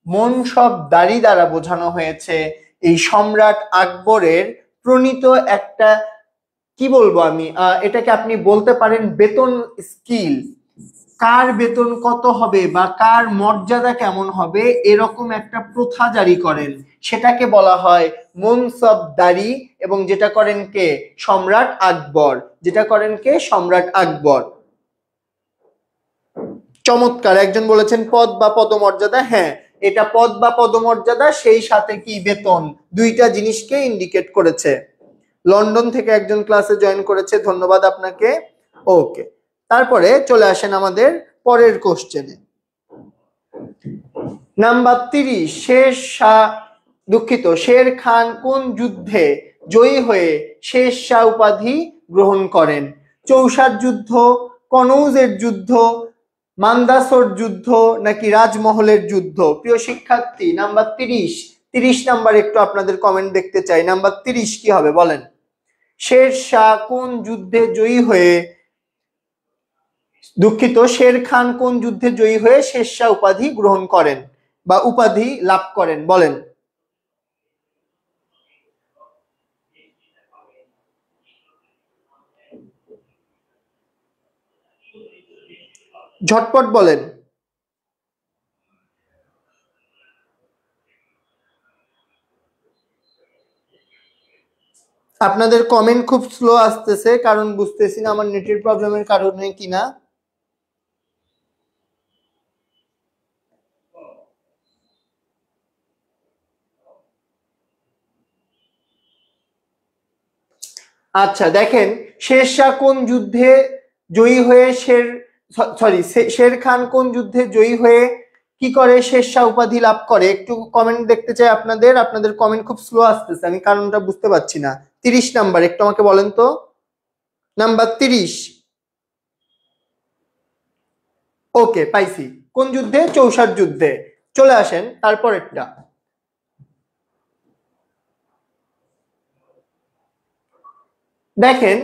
মনসবদারি দ্বারা বোঝানো হয়েছে এই সম্রাট আকবরের প্রণীত একটা, কি বলবো আমি, এটাকে আপনি বলতে পারেন বেতন স্কিল। কার বেতন কত হবে বা কার মর্যাদা কেমন হবে এরকম একটা প্রথা জারি করেন, সেটাকে বলা হয় মনসবদারি এবং যেটা করেন কে? সম্রাট আকবর। যেটা করেন কে? সম্রাট আকবর। চমৎকার, একজন বলেছেন পদ বা পদমর্যাদা। হ্যাঁ, এটা পদ বা পদমর্যাদা, সেই সাথে কি বেতন, দুইটা জিনিসকে ইন্ডিকেট করেছে। লন্ডন থেকে একজন ক্লাসে জয়েন করেছে, ধন্যবাদ আপনাকে। ওকে, তারপরে চলে আসেন আমাদের পরের কোশ্চেনে। নাম্বার 30, শের খান কোন যুদ্ধে জয়ী হয়ে শেরশাহ উপাধি গ্রহণ করেন? চৌসার যুদ্ধ, কনৌজের যুদ্ধ, মান্দাসোর যুদ্ধ নাকি রাজমহলের যুদ্ধ? প্রিয় শিক্ষার্থী নাম্বার 30 নাম্বার একটু আপনাদের কমেন্ট দেখতে চাই। নাম্বার 30 কি হবে বলেন? শেরশাহ কোন যুদ্ধে জয়ী হয়ে, শের খান কোন যুদ্ধে জয়ী হয়ে শেরশাহ উপাধি গ্রহণ করেন বা উপাধি লাভ করেন? বলেন। ঝটপট বলেন। আপনাদের কমেন্ট খুব স্লো আসতেছে, কারণ বুঝতেছি না আমার নেটের প্রবলেমের কারণে কিনা। আচ্ছা দেখেন, শেরশাহ কোন যুদ্ধে জয়ী হয়ে শের খান কোন যুদ্ধে জয়ী হয়ে কি করে শেরশাহ উপাধি লাভ করে? একটু কমেন্ট দেখতে চাই আপনাদের কমেন্ট খুব স্লো আসতেছে, আমি কারণটা বুঝতে পারছি না। 30 নাম্বার একটু আমাকে বলেন তো। নাম্বার 30, ওকে পাইছি। কোন যুদ্ধে? চৌসার যুদ্ধে। চলে আসেন তারপরেরটা। দেখেন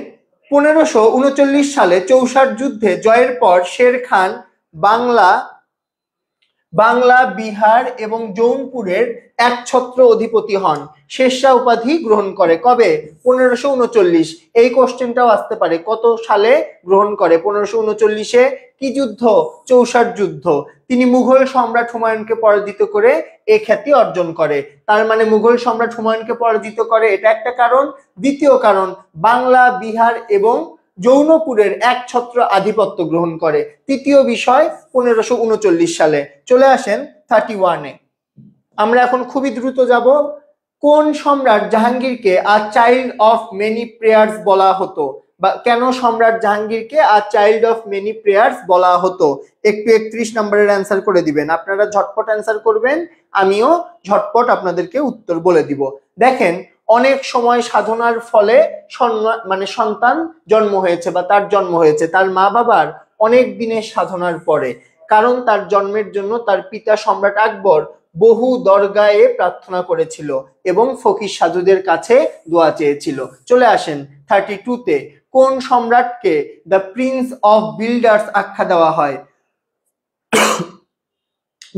1539 সালে চৌসার যুদ্ধে জয়ের পর শের খান বাংলা বাংলা, বিহার এবং জৌনপুরের একছত্র অধিপতি হন। শেরশাহ উপাধি গ্রহণ করে কবে? 1539। এই কোশ্চেনটাও আসতে পারে, কত সালে গ্রহণ করে? 1539-এ। কি যুদ্ধ? চৌসার যুদ্ধ। তিনি মুঘল সম্রাট হুমায়ুনকে পরাজিত করে এ খ্যাতি অর্জন করে। তার মানে মুঘল সম্রাট হুমায়ুনকে পরাজিত করে, এটা একটা কারণ। দ্বিতীয় কারণ, বাংলা, বিহার এবং জৌনপুরের একছত্র আধিপত্য গ্রহণ করে। তৃতীয় বিষয় 1539 সালে। চলে আসেন 31-এ। আমরা এখন খুবই দ্রুত যাব। কোন সম্রাট জাহাঙ্গীরকে a child of many prayers বলা হতো? বা কেন সম্রাট জাহাঙ্গীরকে a child of many prayers বলা হতো? একটু 31 নম্বরের অ্যান্সার করে দিবেন। আপনারা ঝটপট অ্যান্সার করবেন, আমিও ঝটপট আপনাদেরকে উত্তর বলে দিব। দেখেন, অনেক সময় সাধনার ফলে সন্তান জন্ম হয়েছে বা তার জন্ম হয়েছে তার মা বাবার অনেক দিনের সাধনার পরে। কারণ তার জন্মের জন্য তার পিতা সম্রাট আকবর বহু দরগায়ে প্রার্থনা করেছিল এবং ফকির সাধুদের কাছে দোয়া চেয়েছিল। চলে আসেন 32-তে। কোন সম্রাটকে দ্য প্রিন্স অফ বিল্ডার্স আখ্যা দেওয়া হয়?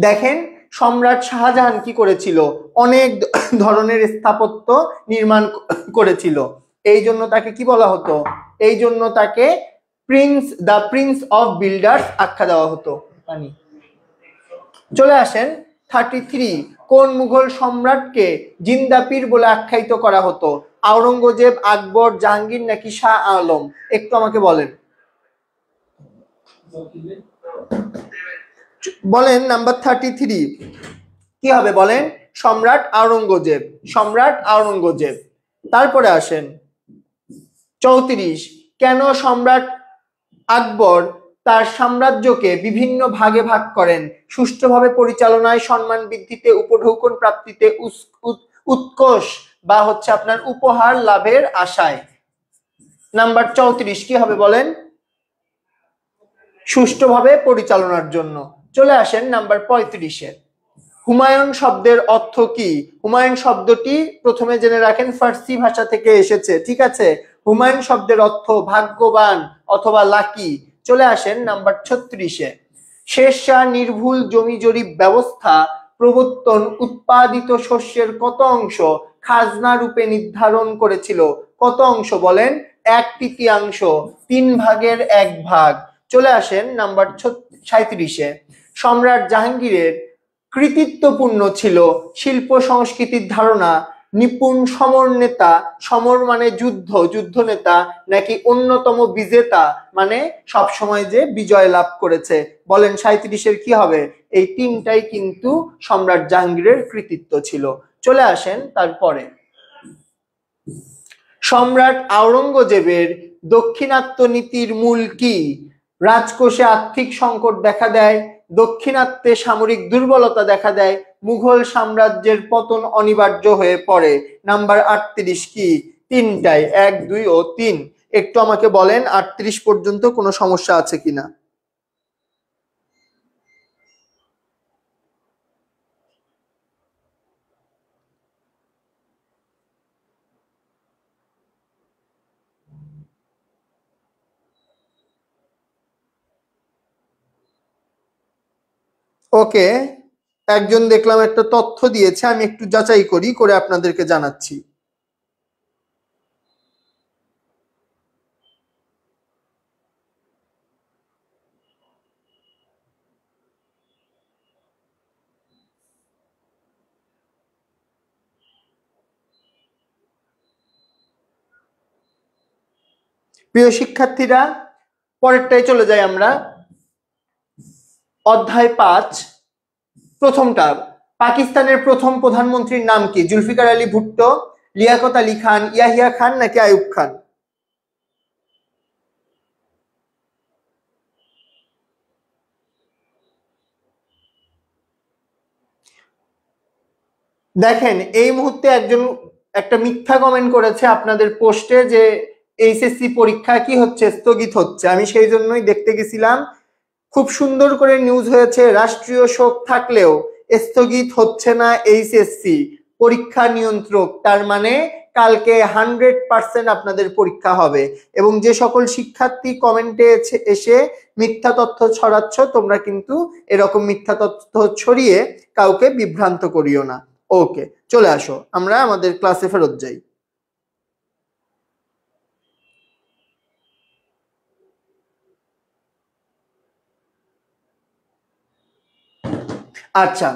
দেখেন, সম্রাট শাহজাহান কি করেছিল? অনেক ধরনের স্থাপত্য নির্মাণ করেছিল। এই জন্য তাকে কি বলা হতো? এই জন্য তাকে দ্য প্রিন্স অফ বিল্ডার্স আখ্যা দেওয়া হতো। চলে আসেন 33। কোন মুঘল সম্রাটকে জিন্দা পীর বলে আখ্যায়িত করা হতো? আওরঙ্গজেব, আকবর, জাহাঙ্গীর নাকি শাহ আলম? একটু আমাকে বলেন। বলেন নাম্বার 33 কি হবে বলেন? সম্রাট আওরঙ্গজেব। সম্রাট আওরঙ্গজেব। তারপরে আসেন 34। কেন সম্রাট আকবর তার সাম্রাজ্যকে বিভিন্ন ভাগে ভাগ করেন? সুষ্ঠুভাবে পরিচালনায়, সম্মান বৃদ্ধিতে, উপঢৌকন প্রাপ্তিতে, উৎকর্ষ বা হচ্ছে আপনার উপহার লাভের আশায়। নাম্বার 34 কি হবে বলেন? সুষ্ঠুভাবে পরিচালনার জন্য। চলে আসেন নাম্বার 35-এ। হুমায়ুন শব্দের অর্থ কি? হুমায়ুন শব্দটি প্রথমে জেনে রাখেন ফার্সি ভাষা থেকে এসেছে, ঠিক আছে? হুমায়ুন শব্দের অর্থ ভাগ্যবান অথবা লাকি। চলে আসেন নাম্বার 36-এ। শেরশাহ নির্ভুল জমি জরিপ ব্যবস্থা প্রবর্তন উৎপাদিত শস্যের কত অংশ খাজনা রূপে নির্ধারণ করেছিল? কত অংশ বলেন? 1/3, 1/3। চলে আসেন নাম্বার 37-এ। সম্রাট জাহাঙ্গীরের কৃতিত্বপূর্ণ ছিল শিল্প সংস্কৃতির ধারণা, নিপুণ সমর নেতা, সমর মানে যুদ্ধ, যুদ্ধ নেতা, নাকি অন্যতম বিজেতা মানে সবসময় যে বিজয় লাভ করেছে? বলেন 37-এর কি হবে? এই তিনটাই কিন্তু সম্রাট জাহাঙ্গীরের কৃতিত্ব ছিল। চলে আসেন তারপরে। সম্রাট আওরঙ্গজেবের দাক্ষিণাত্য নীতির মূল কি? রাজকোষে আর্থিক সংকট দেখা দেয়, দক্ষিণাত্যে সামরিক দুর্বলতা দেখা দেয়, মুঘল সাম্রাজ্যের পতন অনিবার্য হয়ে পড়ে। নাম্বার 38 কি? তিনটাই, 1, 2 ও 3। একটু আমাকে বলেন 38 পর্যন্ত কোনো সমস্যা আছে কিনা? ওকে, একজন দেখলাম একটা তথ্য দিয়েছে, আমি একটু যাচাই করে আপনাদেরকে জানাচ্ছি। প্রিয় শিক্ষার্থীরা, পরেরটাই চলে যাই আমরা। অধ্যায় 5, প্রথমটা। পাকিস্তানের প্রথম প্রধানমন্ত্রীর নাম কি? জুলফিকার আলী ভুট্টো, লিয়াকত আলী খান, ইয়াহিয়া খান নাকি আইয়ুব খান? দেখেন, এই মুহূর্তে একজন একটা মিথ্যা কমেন্ট করেছে আপনাদের পোস্টে যে এইচএসসি পরীক্ষা কি হচ্ছে, স্থগিত হচ্ছে। আমি সেই জন্যই দেখতে গেছিলাম। খুব সুন্দর করে নিউজ হয়েছে, রাষ্ট্রীয় শোক থাকলেও স্থগিত হচ্ছে না এইচএসসি পরীক্ষা নিয়ন্ত্রক। তার মানে কালকে 100% আপনাদের পরীক্ষা হবে। এবং যে সকল শিক্ষার্থী কমেন্টে এসে মিথ্যা তথ্য ছড়াচ্ছ, তোমরা কিন্তু এরকম মিথ্যা তথ্য ছড়িয়ে কাউকে বিভ্রান্ত করিও না। ওকে, চলে আসো, আমরা আমাদের ক্লাসে ফেরত যাই। আচ্ছা,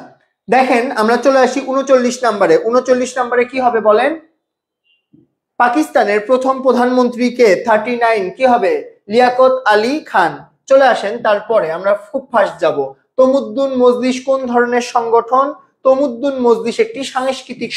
দেখেন আমরা চলে আসি 39 নম্বরে। 39 নম্বরে কি হবে বলেন? পাকিস্তানের প্রথম প্রধানমন্ত্রী কে? 39 কি হবে? লিয়াকত আলী খান। চলে আসেন তারপরে, আমরা খুব ফাস্ট যাব। তমুদ্দুন মজলিস কোন ধরনের সংগঠন? তমুদ্দুন মজলিস একটি সাংস্কৃতিক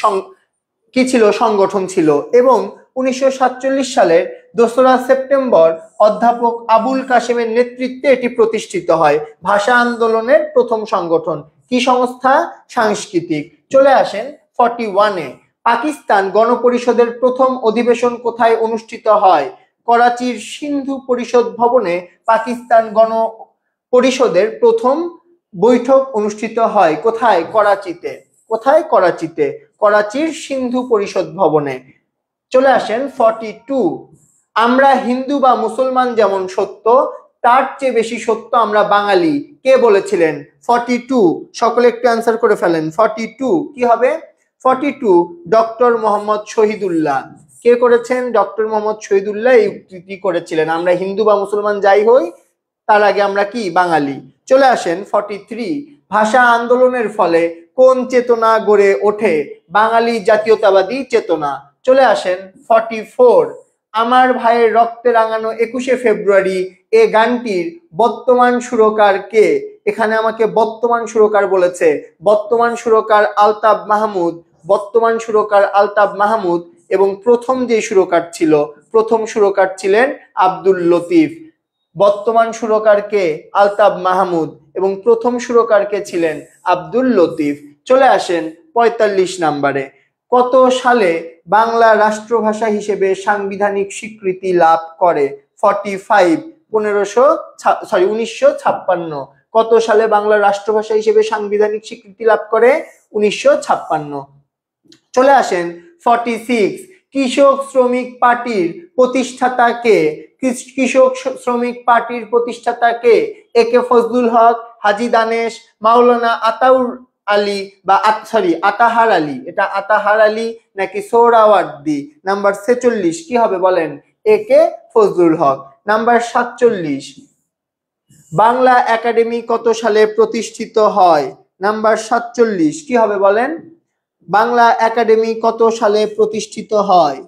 কি ছিল? সংগঠন ছিল। এবং 1947 সালের 2রা সেপ্টেম্বর অধ্যাপক আবুল কাশেমের নেতৃত্বে এটি প্রতিষ্ঠিত হয়। ভাষা আন্দোলনের প্রথম সংগঠন। কি সংস্থা? সাংস্কৃতিক। চলে আসেন 41-এ। পাকিস্তান গণপরিষদের প্রথম অধিবেশন কোথায় অনুষ্ঠিত হয়? করাচির সিন্ধু পরিষদ ভবনে পাকিস্তান গণপরিষদের প্রথম বৈঠক অনুষ্ঠিত হয়। কোথায়? করাচিতে। কোথায়? করাচিতে। করাচির সিন্ধু পরিষদ ভবনে। চলে আসেন 42। আমরা হিন্দু বা মুসলমান যেমন সত্য, তার চেয়ে বেশি সত্য আমরা বাঙালি, কে বলেছিলেন? 42। সকলে একটু অ্যান্সার করে ফেলেন। 42 কি হবে? 42 ডক্টর মোহাম্মদ শহীদুল্লাহ। কে করেছেন? ডক্টর মোহাম্মদ শহীদুল্লাহ এই উক্তিটি করেছিলেন, আমরা হিন্দু বা মুসলমান যাই হই, তার আগে আমরা কি? বাঙালি। চলে আসেন 43। ভাষা আন্দোলনের ফলে কোন চেতনা গড়ে ওঠে? বাঙালি জাতীয়তাবাদী চেতনা। চলে আসেন 44। আমার ভাইয়ের রক্তে রাঙানো 21শে ফেব্রুয়ারি এ গানটির বর্তমান সুরকার কে? এখানে আমাকে বর্তমান সুরকার বলেছে। বর্তমান সুরকার আলতাফ মাহমুদ। বর্তমান সুরকার আলতাফ মাহমুদ। এবং প্রথম যে সুরকার ছিল, প্রথম সুরকার ছিলেন আব্দুল লতিফ। বর্তমান সুরকার কে? আলতাফ মাহমুদ। এবং প্রথম সুরকার কে ছিলেন? আব্দুল লতিফ। চলে আসেন 45 নম্বরে। কত সালে বাংলা রাষ্ট্রভাষা হিসেবে সাংবিধানিক স্বীকৃতি লাভ করে? 45 1956। কত সালে বাংলা রাষ্ট্রভাষা হিসেবে সাংবিধানিক স্বীকৃতি লাভ করে? 1956। চলে আসেন 46। কৃষক শ্রমিক পার্টির প্রতিষ্ঠাতা কে? কৃষক শ্রমিক পার্টির প্রতিষ্ঠাতা কে? এ কে ফজলুল হক, হাজী দানেশ, মাওলানা আতাউর আলী বা আতাহার আলী। এটা আতাহার আলী নাকি সোহরাওয়ার্দী? নাম্বার 46 কি হবে বলেন? এ কে ফজলুল হক। নাম্বার 47। বাংলা একাডেমি কত সালে প্রতিষ্ঠিত হয়? নাম্বার 47 কি হবে বলেন? বাংলা একাডেমি কত সালে প্রতিষ্ঠিত হয়?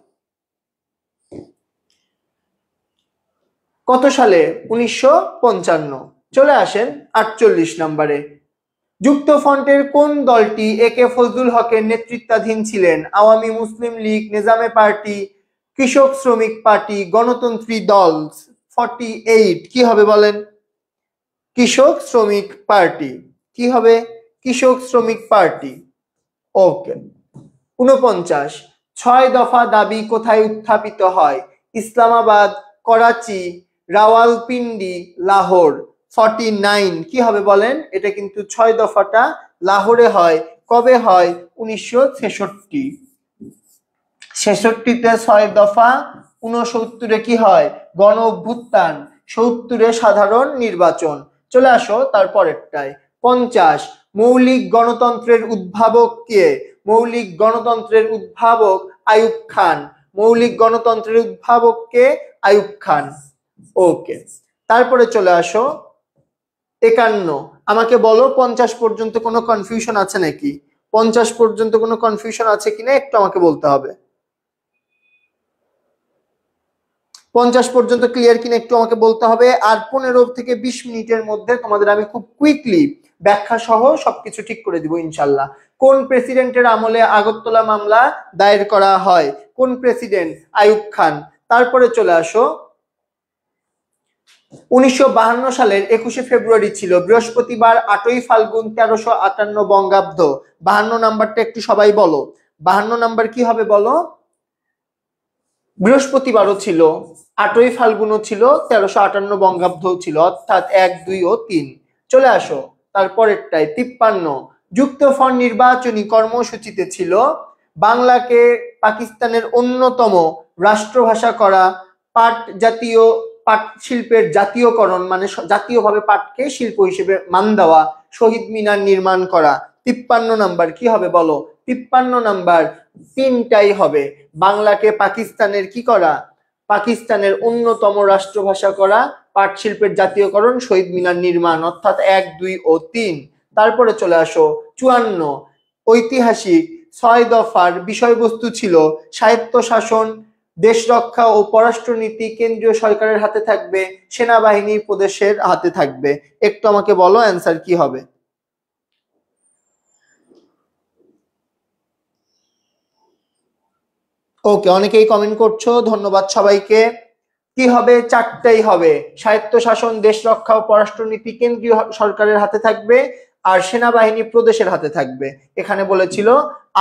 কত সালে? 1955। চলে আসেন 48 নম্বরে। যুক্তফ্রন্টের কোন দলটি এ কে ফজলুল হকের নেতৃত্বাধীন ছিলেন? আওয়ামী মুসলিম লীগ, নিজামে পার্টি, কৃষক শ্রমিক পার্টি, গণতন্ত্রী দল। 48 কি হবে বলেন? কৃষক শ্রমিক পার্টি। কি হবে? কৃষক শ্রমিক পার্টি। ওকে। 49। 6 দফা দাবি কোথায় উত্থাপিত হয়? ইসলামাবাদ, করাচি, রাওয়ালপিন্ডি, লাহোর। 49 কি হবে বলেন? এটা কিন্তু 6 দফাটা লাহোরে হয়। কবে হয়? 1966। 66-তে 6 দফা। 69-এ কি হয়? গণ অভ্যুত্থান। 70-এ সাধারণ নির্বাচন। চলে আসো তারপরেরটায়। 50। মৌলিক গণতন্ত্রের উদ্ভাবক কে? মৌলিক গণতন্ত্রের উদ্ভাবক আইয়ুব খান। মৌলিক গণতন্ত্রের উদ্ভাবক কে? আইয়ুব খান। ওকে, তারপরে চলে আসো 51। আমাকে বলো 50 পর্যন্ত কোনো কনফিউশন আছে নাকি? 50 পর্যন্ত কোনো কনফিউশন আছে কিনা একটু আমাকে বলতে হবে। 50 পর্যন্ত ক্লিয়ার কিনা একটু আমাকে বলতে হবে। আর 15 থেকে 20 মিনিটের মধ্যে তোমাদের আমি খুব কুইকলি ব্যাখ্যা সহ সবকিছু ঠিক করে দিব ইনশাল্লাহ। কোন প্রেসিডেন্টের আমলে আগরতলা মামলা দায়ের করা হয়? কোন প্রেসিডেন্ট? আইয়ুব খান। তারপরে চলে আসো 1952 সালের 21শে ফেব্রুয়ারি ছিল বৃহস্পতিবার, 8ই ফাল্গুন 1358 বঙ্গাব্দ। 52 নাম্বারটা একটু সবাই বলো। 52 নাম্বার কি হবে বলো? বৃহস্পতিবারও ছিল, 8ই ফাল্গুনও ছিল, 1358 বঙ্গাব্দও ছিল, অর্থাৎ 1, 2 ও 3। চলে আসো তারপরেরটায় 53। যুক্তফ্রন্ট নির্বাচনী কর্মসূচিতে ছিল বাংলাকে পাকিস্তানের অন্যতম রাষ্ট্রভাষা করা, পাট শিল্পের জাতীয়করণ মানে জাতীয়ভাবে পাটকে শিল্প হিসেবে মান দেওয়া, শহীদ মিনার নির্মাণ করা। 53 নাম্বার কি হবে বলো? 53 নাম্বার তিনটাই হবে। বাংলাকে পাকিস্তানের কি করা? পাকিস্তানের অন্যতম রাষ্ট্রভাষা করা, পাট শিল্পের জাতীয়করণ, শহীদ মিনার নির্মাণ, অর্থাৎ 1, 2 ও 3। তারপরে চলে আসো 54 ঐতিহাসিক 6 দফার বিষয়বস্তু ছিল স্বায়ত্তশাসন, দেশ রক্ষা ও পররাষ্ট্রনীতি কেন্দ্রীয় সরকারের হাতে থাকবে, সেনাবাহিনী প্রদেশের হাতে থাকবে। একটু আমাকে বলো অ্যান্সার কি হবে? ওকে, অনেকেই কমেন্ট করছো, ধন্যবাদ সবাইকে। কি হবে? চারটাই হবে। স্বায়ত্তশাসন, দেশ রক্ষা ও পররাষ্ট্রনীতি কেন্দ্রীয় সরকারের হাতে থাকবে, আর সেনাবাহিনী প্রদেশের হাতে থাকবে। এখানে বলেছিল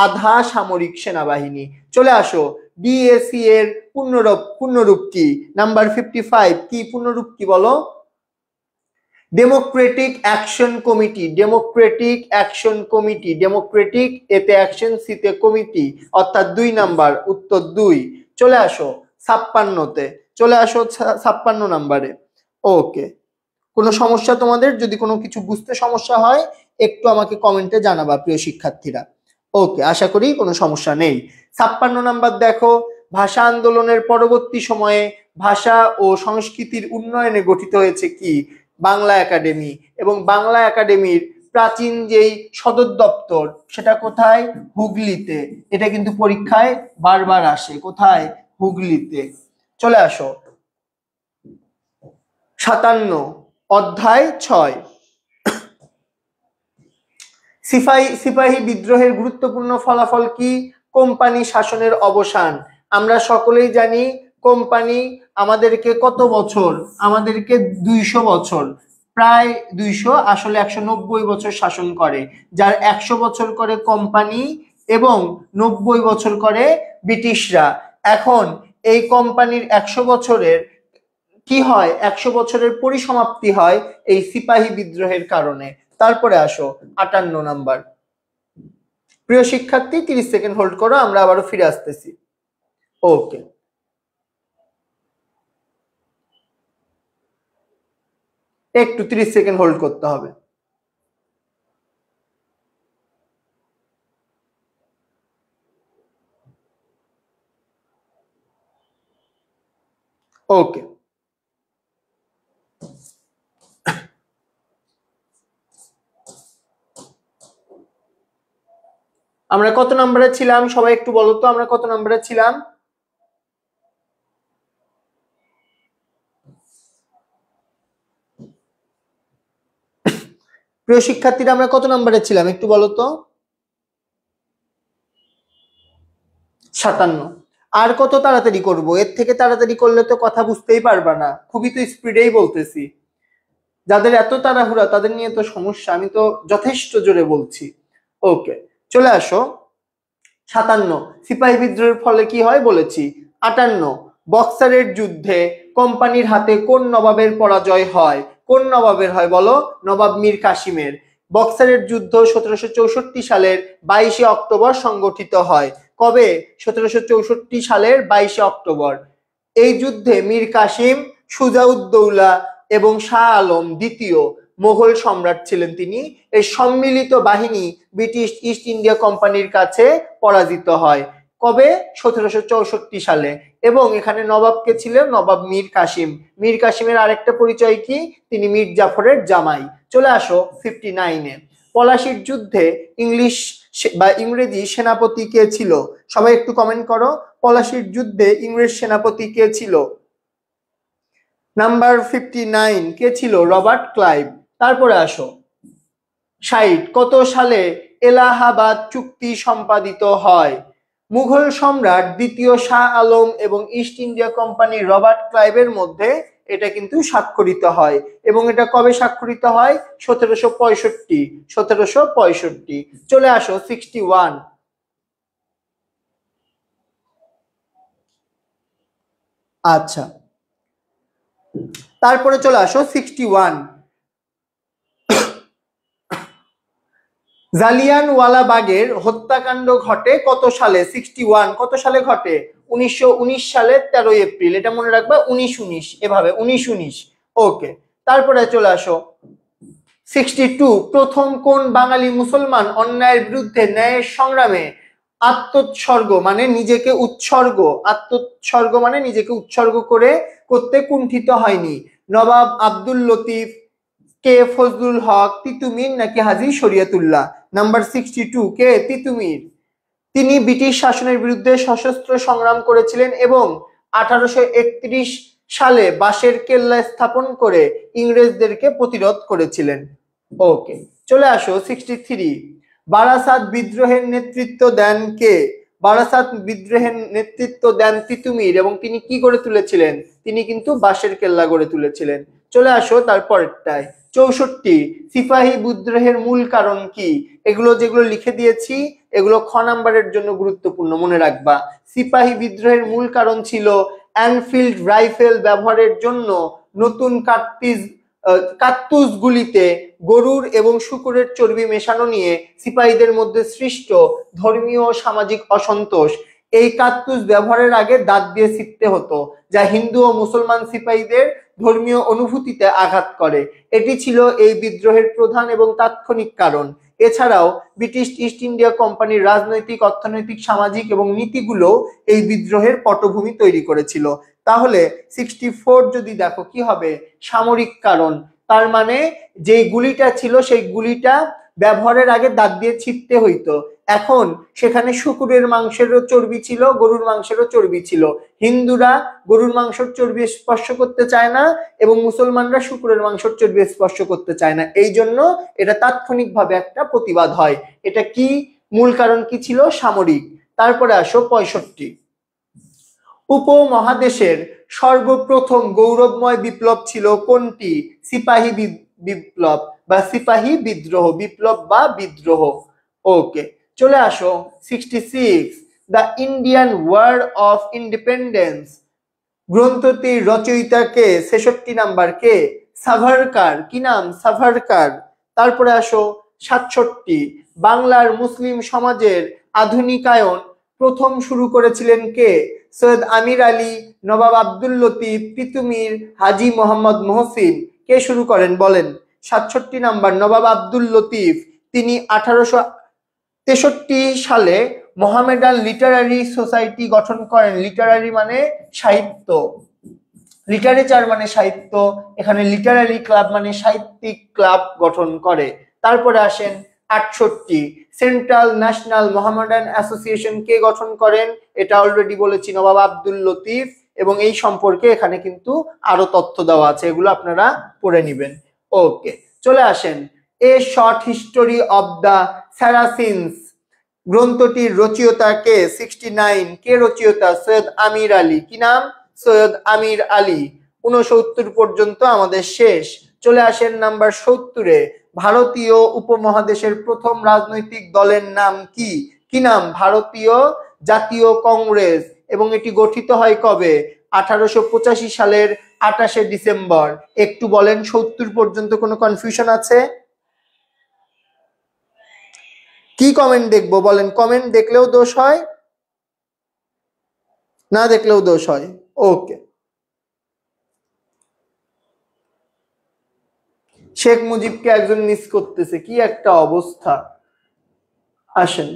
আধা সামরিক সেনাবাহিনী। চলে আসো ডিএসি এর পূর্ণরূপ কি? নাম্বার 55 কি পূর্ণরূপ কি বলো? Democratic action committee. Democratic action committee. Democratic এতে অ্যাকশন, সিতে কমিটি, অর্থাৎ 2 নাম্বার, উত্তর 2। চলে আসো 56তে। চলে আসো 56 নাম্বারে। ওকে, কোনো সমস্যা তোমাদের? যদি কোনো কিছু বুঝতে সমস্যা হয় একটু আমাকে কমেন্টে জানাবা প্রিয় শিক্ষার্থীরা। ওকে, আশা করি কোনো সমস্যা নেই। 56 নাম্বার দেখো, ভাষা আন্দোলনের পরবর্তী সময়ে ভাষা ও সংস্কৃতির উন্নয়নে গঠিত হয়েছে কি? বাংলা একাডেমি। এবং বাংলা একাডেমির প্রাচীন যেই সদর দপ্তর সেটা কোথায়? হুগলিতে। এটা কিন্তু পরীক্ষায় বারবার আসে। কোথায়? হুগলিতে। চলে আসো 57 অধ্যায় 6 সিপাহী বিদ্রোহের গুরুত্বপূর্ণ ফলাফল কি? কোম্পানি শাসনের অবসান। আমরা সকলেই জানি কোম্পানি আমাদেরকে কত বছর? আমাদেরকে 200 বছর, প্রায় 200, আসলে 190 বছর শাসন করে। যার 100 বছর করে কোম্পানি এবং 90 বছর করে ব্রিটিশরা। এখন এই কোম্পানির 100 বছরের কি হয়? 100 বছরের পরিসমাপ্তি হয় এই সিপাহী বিদ্রোহের কারণে। তারপরে আসো 58 নাম্বার। প্রিয় শিক্ষার্থী 30 সেকেন্ড হোল্ড করো, আমরা আবারও ফিরে আসতেছি। ওকে, একটু 30 সেকেন্ড হোল্ড করতে হবে। ওকে, আমরা কত নম্বরে ছিলাম সবাই একটু বলো তো, আমরা কত নম্বরে ছিলাম? প্রিয় শিক্ষার্থীরা আমরা কত নম্বরে ছিলাম একটু বলো তো? 57। আর কত তাড়াতাড়ি করব? এর থেকে তাড়াতাড়ি করলে তো কথা বুঝতেই পারবা না, খুবই তো স্পিডেই বলতেছি। যাদের এত তাড়াহুড়া তাদের নিয়ে তো সমস্যা, আমি তো যথেষ্ট জোরে বলছি। ওকে, চলে আসো 57 সিপাহী বিদ্রোহের ফলে কি হয় বলেছি। 58 বক্সারের যুদ্ধে কোম্পানির হাতে কোন নবাবের পরাজয় হয়? কোন নবাবের হয় বলো? নবাব মীর কাসিমের। বক্সারের যুদ্ধ 1764 সালের 22 অক্টোবর সংগঠিত হয়। কবে? 1764 সালের 22 অক্টোবর। এই যুদ্ধে মীর কাসিম, সুজাউদ্দৌলা এবং শাহ আলম দ্বিতীয় মোগল সম্রাট ছিলেন তিনি। এই সম্মিলিত বাহিনী ব্রিটিশ ইস্ট ইন্ডিয়া কোম্পানির কাছে পরাজিত হয়। কবে? 1764 সালে। এবং এখানে নবাব কে ছিলেন? নবাব মীর কাসিম। মীর কাসিমের আরেকটা পরিচয় কি? তিনি মীর জাফরের জামাই। চলে আসো 59-এ। পলাশির যুদ্ধে ইংরেজি সেনাপতি কে ছিল? সবাই একটু কমেন্ট করো, পলাশির যুদ্ধে ইংরেজ সেনাপতি কে ছিল? নাম্বার 59 কে ছিল? Robert Clive. তারপরে আসো 60 কত সালে এলাহাবাদ চুক্তি সম্পাদিত হয়? মুঘল সম্রাট দ্বিতীয় শাহ আলম এবং ইস্ট ইন্ডিয়া কোম্পানির রবার্ট ক্লাইভের মধ্যে এটা কিন্তু স্বাক্ষরিত হয়। এবং এটা কবে স্বাক্ষরিত হয়? 1765। 1765। চলে আসো 61। আচ্ছা, তারপরে চলে আসো 61। জালিয়ানওয়ালাবাগের হত্যাকাণ্ড ঘটে কত সালে? 61। কত সালে ঘটে? 1919 সালের 13 এপ্রিল। এটা মনে রাখবা, 1919, এভাবে 1919। ওকে, তারপরে চলে আসো 62। প্রথম কোন বাঙালি মুসলমান অন্যায়ের বিরুদ্ধে ন্যায়ের সংগ্রামে আত্মোৎসর্গ মানে নিজেকে উৎসর্গ, আত্মোৎসর্গ মানে নিজেকে উৎসর্গ করে করতে কুণ্ঠিত হয়নি? নবাব আব্দুল লতিফ, কে ফজলুল হক, তিতুমির নাকি হাজী শরিয়তুল্লাহ? নাম্বার 62 কে? তিতুমির। তিনি ব্রিটিশ শাসনের বিরুদ্ধে সশস্ত্র সংগ্রাম করেছিলেন এবং 1831 সালে বাঁশের কেল্লা স্থাপন করে ইংরেজদেরকে প্রতিরোধ করেছিলেন। ওকে, চলে আসো 63। বারাসাত বিদ্রোহের নেতৃত্ব দেন কে? বারাসাত বিদ্রোহের নেতৃত্ব দেন তিতুমির এবং তিনি কি গড়ে তুলেছিলেন? তিনি কিন্তু বাঁশের কেল্লা গড়ে তুলেছিলেন। চলে আসো তারপরেরটায় 64। সিপাহী বিদ্রোহের মূল কারণ কি? এগুলো যেগুলো লিখে দিয়েছি এগুলো খ নাম্বারের জন্য গুরুত্বপূর্ণ, মনে রাখবা। সিপাহী বিদ্রোহের মূল কারণ ছিল এনফিল্ড রাইফেল ব্যবহারের জন্য নতুন কার্তুজগুলিতে গরুর এবং শূকরের চর্বি মেশানো নিয়ে সিপাহীদের মধ্যে সৃষ্ট ধর্মীয় ও সামাজিক অসন্তোষ। এই কার্তুজ ব্যবহারের আগে দাঁত দিয়ে ছিঁড়তে হতো, যা হিন্দু ও মুসলমান সিপাহীদের ধর্মীয় অনুভূতিতে আঘাত করে। এটি ছিল এই বিদ্রোহের প্রধান এবং তাৎক্ষণিক কারণ। এছাড়াও ব্রিটিশ ইস্ট ইন্ডিয়া কোম্পানির রাজনৈতিক, অর্থনৈতিক, সামাজিক এবং নীতিগুলো এই বিদ্রোহের পটভূমি তৈরি করেছিল। তাহলে 64 যদি দেখো কি হবে? সামরিক কারণ। তার মানে যে গুলিটা ছিল সেই গুলিটা ব্যবহারের আগে দাঁত দিয়ে ছিঁড়তে হইতো। এখন সেখানে শুকুরের মাংসেরও চর্বি ছিল, গরুর মাংসেরও চর্বি ছিল। হিন্দুরা গরুর মাংসের চর্বি স্পর্শ করতে চায় না এবং মুসলমানরা শুকুরের মাংসের চর্বি স্পর্শ করতে চায় না। এই জন্য এটা তাৎক্ষণিকভাবে একটা প্রতিবাদ হয়। এটা কি মূল কারণ কি ছিল? সামরিক। তারপরে আসো 65। উপমহাদেশের সর্বপ্রথম গৌরবময় বিপ্লব ছিল কোনটি? সিপাহী বিপ্লব বা সিপাহী বিদ্রোহ, বিপ্লব বা বিদ্রোহ। ওকে, চলে আসো 66। The Indian war of independence গ্রন্থটির রচয়িতা কে? 66 নাম্বার কে? সাভারকার। কি নাম? সাভারকার। তারপরে আসো 67। বাংলার মুসলিম সমাজের আধুনিকায়ন প্রথম শুরু করেছিলেন কে? সৈয়দ আমির আলী, নবাব আব্দুল লতিফ, তিতুমির, হাজী মোহাম্মদ মহসিন। কে শুরু করেন বলেন? 67 নাম্বার নবাব আব্দুল লতিফ। তিনি 1863 সালে মোহামেডান লিটারারি সোসাইটি গঠন করেন। লিটারারি মানে সাহিত্য, লিটারেচার মানে সাহিত্য, এখানে লিটারারি ক্লাব মানে সাহিত্যিক ক্লাব গঠন করে। তারপরে আসেন 68। সেন্ট্রাল ন্যাশনাল মোহামেডান অ্যাসোসিয়েশন কে গঠন করেন? এটা অলরেডি বলেছি, নবাব আব্দুল লতিফ। এবং এই সম্পর্কে এখানে কিন্তু আরো তথ্য দেওয়া আছে, এগুলো আপনারা পড়ে নেবেন। ওকে, চলে আসেন a short history of the Saracens গ্রন্থটির রচয়িতা কে? 69। কে রচয়িতা? সৈয়দ আমির আলী। কি নাম? সৈয়দ আমির আলী। 69 পর্যন্ত আমাদের শেষ। চলে আসেন নাম্বার 70-এ। ভারতীয় উপমহাদেশের প্রথম রাজনৈতিক দলের নাম কি? কি নাম? ভারতীয় জাতীয় কংগ্রেস। এবং এটি গঠিত হয় কবে? 1885 সালের 28শে ডিসেম্বর। একটু বলেন 70 পর্যন্ত কোনো কনফিউশন আছে? কি কমেন্ট দেখবো বলেন? কমেন্ট দেখলেও দোষ হয়, না দেখলেও দোষ হয়। ওকে, শেখ মুজিবকে একজন মিস করতেছে, কি একটা অবস্থা। আসেন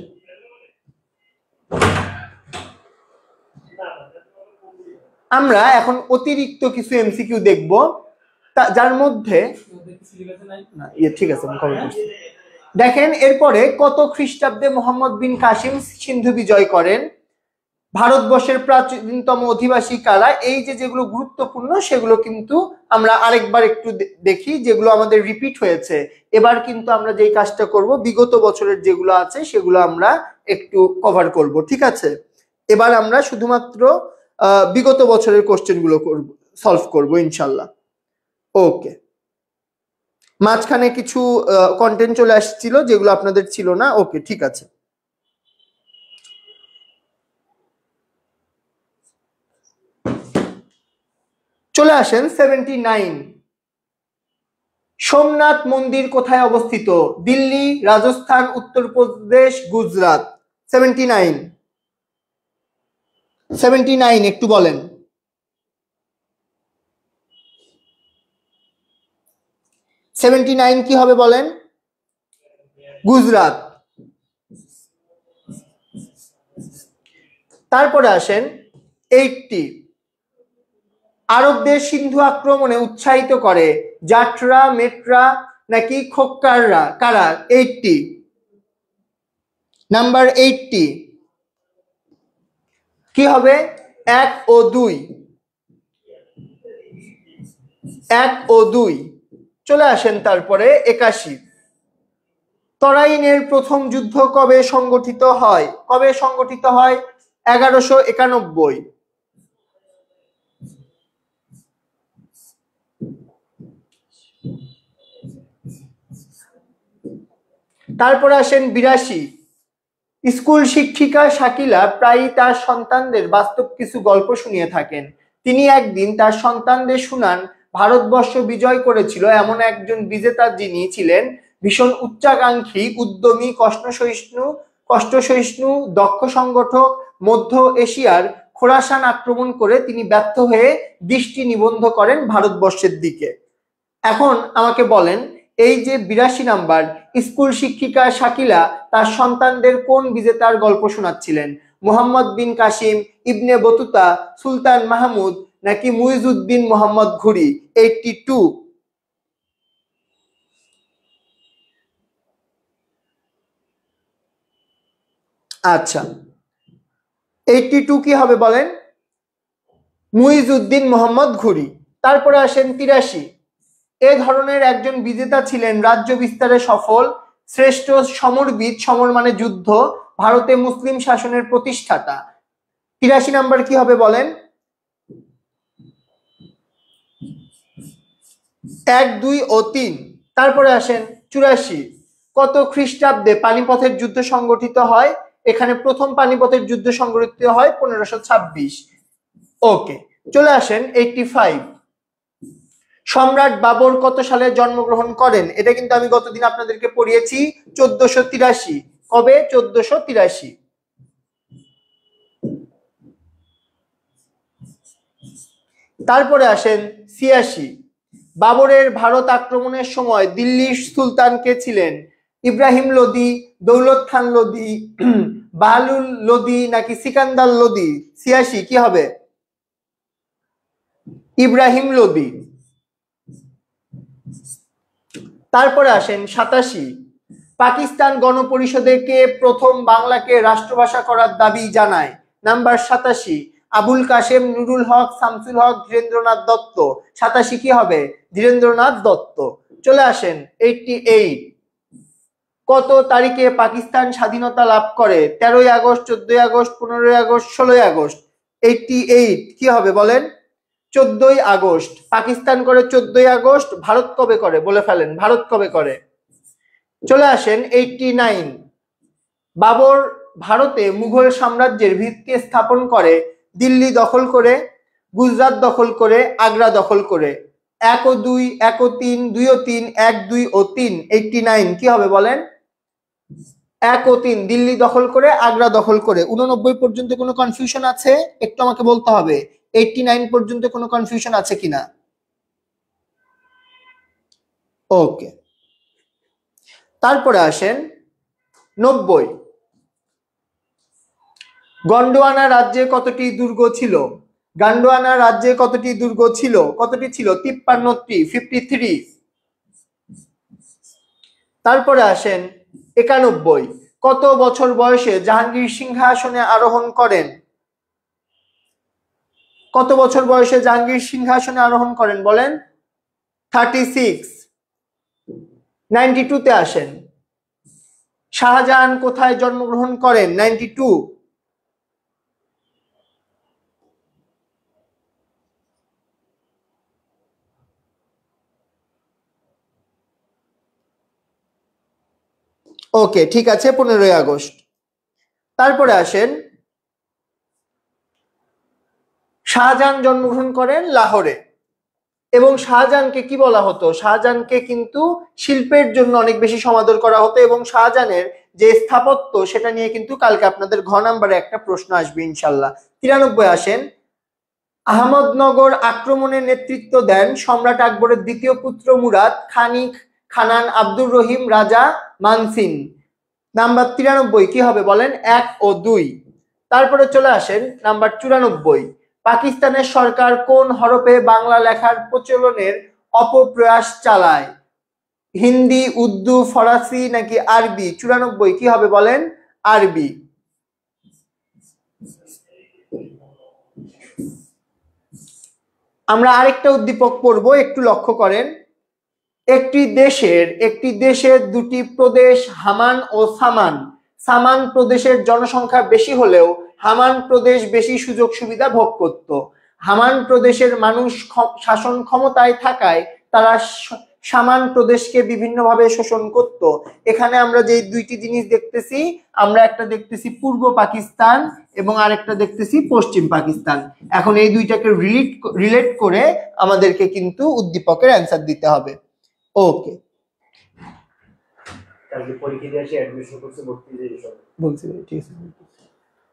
আমরা এখন অতিরিক্ত কিছু এমসিকিউ দেখব, যার মধ্যে ঠিক আছে আমি কমেন্ট করছি। দেখেন এরপরে কত খ্রিস্টাব্দে মোহাম্মদ বিন কাসিম সিন্ধু বিজয় করেন? ভারতবর্ষের প্রাচীনতম অধিবাসী কারা? এই যে যেগুলো গুরুত্বপূর্ণ সেগুলো কিন্তু আমরা আরেকবার একটু দেখি, যেগুলো আমাদের রিপিট হয়েছে। এবার কিন্তু আমরা যেই কাজটা করব, বিগত বছরের যেগুলো আছে সেগুলো আমরা একটু কভার করব, ঠিক আছে? এবার আমরা শুধুমাত্র বিগত বছরের কোশ্চেন গুলো সলভ করব ইনশাল্লাহ। ওকে, মাঝখানে কিছু কন্টেন্ট চলে আসছিল যেগুলো আপনাদের ছিল না। ওকে, ঠিক আছে। চলে আসেন 79। সোমনাথ মন্দির কোথায় অবস্থিত? দিল্লি, রাজস্থান, উত্তরপ্রদেশ, গুজরাট। 79 79 একটু বলেন। 79 কি হবে বলেন? গুজরাট। তারপরে আসেন 80। আরবদের সিন্ধু আক্রমণে উৎসাহিত করে জাটরা, মেটরা নাকি খোক্কাররা? কারা? 80 নাম্বার 80 কি হবে? 1 ও 2, 1 ও 2। চলে আসেন তারপরে 81। তরাইনের প্রথম যুদ্ধ কবে সংগঠিত হয়? কবে সংগঠিত হয়? 1191। তারপরে আসেন 82। স্কুল শিক্ষিকা শাকিলা প্রায়ই তার সন্তানদের বাস্তব কিছু গল্প শুনিয়ে থাকেন। তিনি একদিন তার সন্তানদের শুনান ভারতবর্ষ বিজয় করেছিল এমন একজন বিজেতা যিনি ছিলেন ভীষণ উচ্চাকাঙ্ক্ষী, উদ্যমী, কষ্টসহিষ্ণু, দক্ষ সংগঠক। মধ্য এশিয়ার খোরাসান আক্রমণ করে তিনি ব্যর্থ হয়ে দৃষ্টি নিবদ্ধ করেন ভারতবর্ষের দিকে। এখন আমাকে বলেন, এই যে 82 নাম্বার, স্কুল শিক্ষিকা শাকিলা তার সন্তানদের কোন বিজেতার গল্প শোনাচ্ছিলেন? মোহাম্মদ বিন কাসিম, ইবনে বতুতা, সুলতান মাহমুদ নাকি মুইজউদ্দিন মোহাম্মদ ঘুরি? 82। আচ্ছা, 82 কি হবে বলেন? মুইজউদ্দিন মোহাম্মদ ঘুরি। তারপরে আসেন 83। এ ধরনের একজন বিজেতা ছিলেন রাজ্য বিস্তারে সফল, শ্রেষ্ঠ সমরবিদ, সমর মানে যুদ্ধ, ভারতে মুসলিম শাসনের প্রতিষ্ঠাতা। 83 নাম্বার কি হবে বলেন? 1, 2 ও 3। তারপরে আসেন 84। কত খ্রিস্টাব্দে পানিপথের যুদ্ধ সংগঠিত হয়? এখানে প্রথম পানিপথের যুদ্ধ সংগঠিত হয় 1526। ওকে, চলে আসেন 85। সম্রাট বাবর কত সালে জন্মগ্রহণ করেন? এটা কিন্তু আমি গতদিন আপনাদেরকে পড়িয়েছি, 1483। কবে? 1483। তারপরে আসেন 86। বাবরের ভারত আক্রমণের সময় দিল্লির সুলতান কে ছিলেন? ইব্রাহিম লোদি, দৌলত খান লোদি, বাহলুল লোদি নাকি সিকান্দার লোদি? 86 কি হবে? ইব্রাহিম লোদি। তারপরে আসেন 87। পাকিস্তান গণপরিষদে কে প্রথম বাংলাকে রাষ্ট্রভাষা করার দাবি জানায়? নাম্বার 87। আবুল কাশেম, নুরুল হক, শামসুল হক, ধীরেন্দ্রনাথ দত্ত। 87 কি হবে? ধীরেন্দ্রনাথ দত্ত। চলে আসেন 88। কত তারিখে পাকিস্তান স্বাধীনতা লাভ করে? 13ই আগস্ট, 14ই আগস্ট, 15ই আগস্ট, 16ই আগস্ট। 88 কি হবে বলেন? 14ই আগস্ট। পাকিস্তান করে 14ই আগস্ট। ভারত কবে করে বলে ফেলেন, ভারত কবে করে? চলে আসেন 89। বাবর ভারতে মুঘল সাম্রাজ্যের ভিত্তি স্থাপন করে দিল্লি দখল করে, গুজরাট দখল করে, আগ্রা দখল করে। 1 ও 2, 1 ও 3, 2 ও 3, 1, 2 ও 3। 89 কি হবে বলেন? 1 ও 3 দিল্লি দখল করে, আগ্রা দখল করে। 89 পর্যন্ত কোনো কনফিউশন আছে? একটু আমাকে বলতে হবে 89 পর্যন্ত কোনো কনফিউশন আছে কিনা। ওকে, তারপরে আসেন 90। গন্ডোয়ানা রাজ্যে কতটি দুর্গ ছিল? গন্ডোয়ানা রাজ্যে কতটি দুর্গ ছিল? কতটি ছিল? 53টি, 53। তারপরে আসেন 91। কত বছর বয়সে জাহাঙ্গীর সিংহাসনে আরোহণ করেন? কত বছর বয়সে জাহাঙ্গীর সিংহাসনে আরোহণ করেন বলেন? 36। 92 তে আসেন। শাহজাহান কোথায় জন্মগ্রহণ করেন? 92। ওকে, ঠিক আছে, 15ই আগস্ট। তারপরে আসেন, শাহজাহান জন্মগ্রহণ করেন লাহোরে। এবং শাহজাহানকে কি বলা হতো? শাহজাহানকে কিন্তু শিল্পের জন্য অনেক বেশি সমাদর করা হতো, এবং শাহজাহানের যে স্থাপত্য সেটা নিয়ে কিন্তু কালকে আপনাদের ঘ নাম্বারে একটা প্রশ্ন আসবে ইনশাল্লাহ। 93 আসেন। আহমদনগর আক্রমণের নেতৃত্ব দেন সম্রাট আকবরের দ্বিতীয় পুত্র মুরাদ, খানান আব্দুর রহিম, রাজা মানসিং। নাম্বার 93 কি হবে বলেন? 1 ও 2। তারপরে চলে আসেন নাম্বার 94। পাকিস্তানের সরকার কোন হরফে বাংলা লেখার প্রচলনের অপপ্রয়াস চালায়? হিন্দি, উর্দু, ফরাসি নাকি আরবি? 94 কি হবে বলেন? আরবি। আমরা আরেকটা উদ্দীপক পড়বো, একটু লক্ষ্য করেন। একটি দেশের দুটি প্রদেশ হামান ও সামান। সামান প্রদেশের জনসংখ্যা বেশি হলেও হামান প্রদেশ বেশি সুযোগ সুবিধা ভোগ করত। হামান প্রদেশের মানুষ শাসন ক্ষমতায় থাকায় তারা সামান প্রদেশকে বিভিন্নভাবে শোষণ করত। এখানে আমরা যে দুইটি জিনিস দেখতেছি, আমরা একটা দেখতেছি পূর্ব পাকিস্তান এবং আরেকটা দেখতেছি পশ্চিম পাকিস্তান। এখন এই দুইটাকে রিলেট করে আমাদেরকে কিন্তু উদ্দীপকের অ্যান্সার দিতে হবে। ওকে,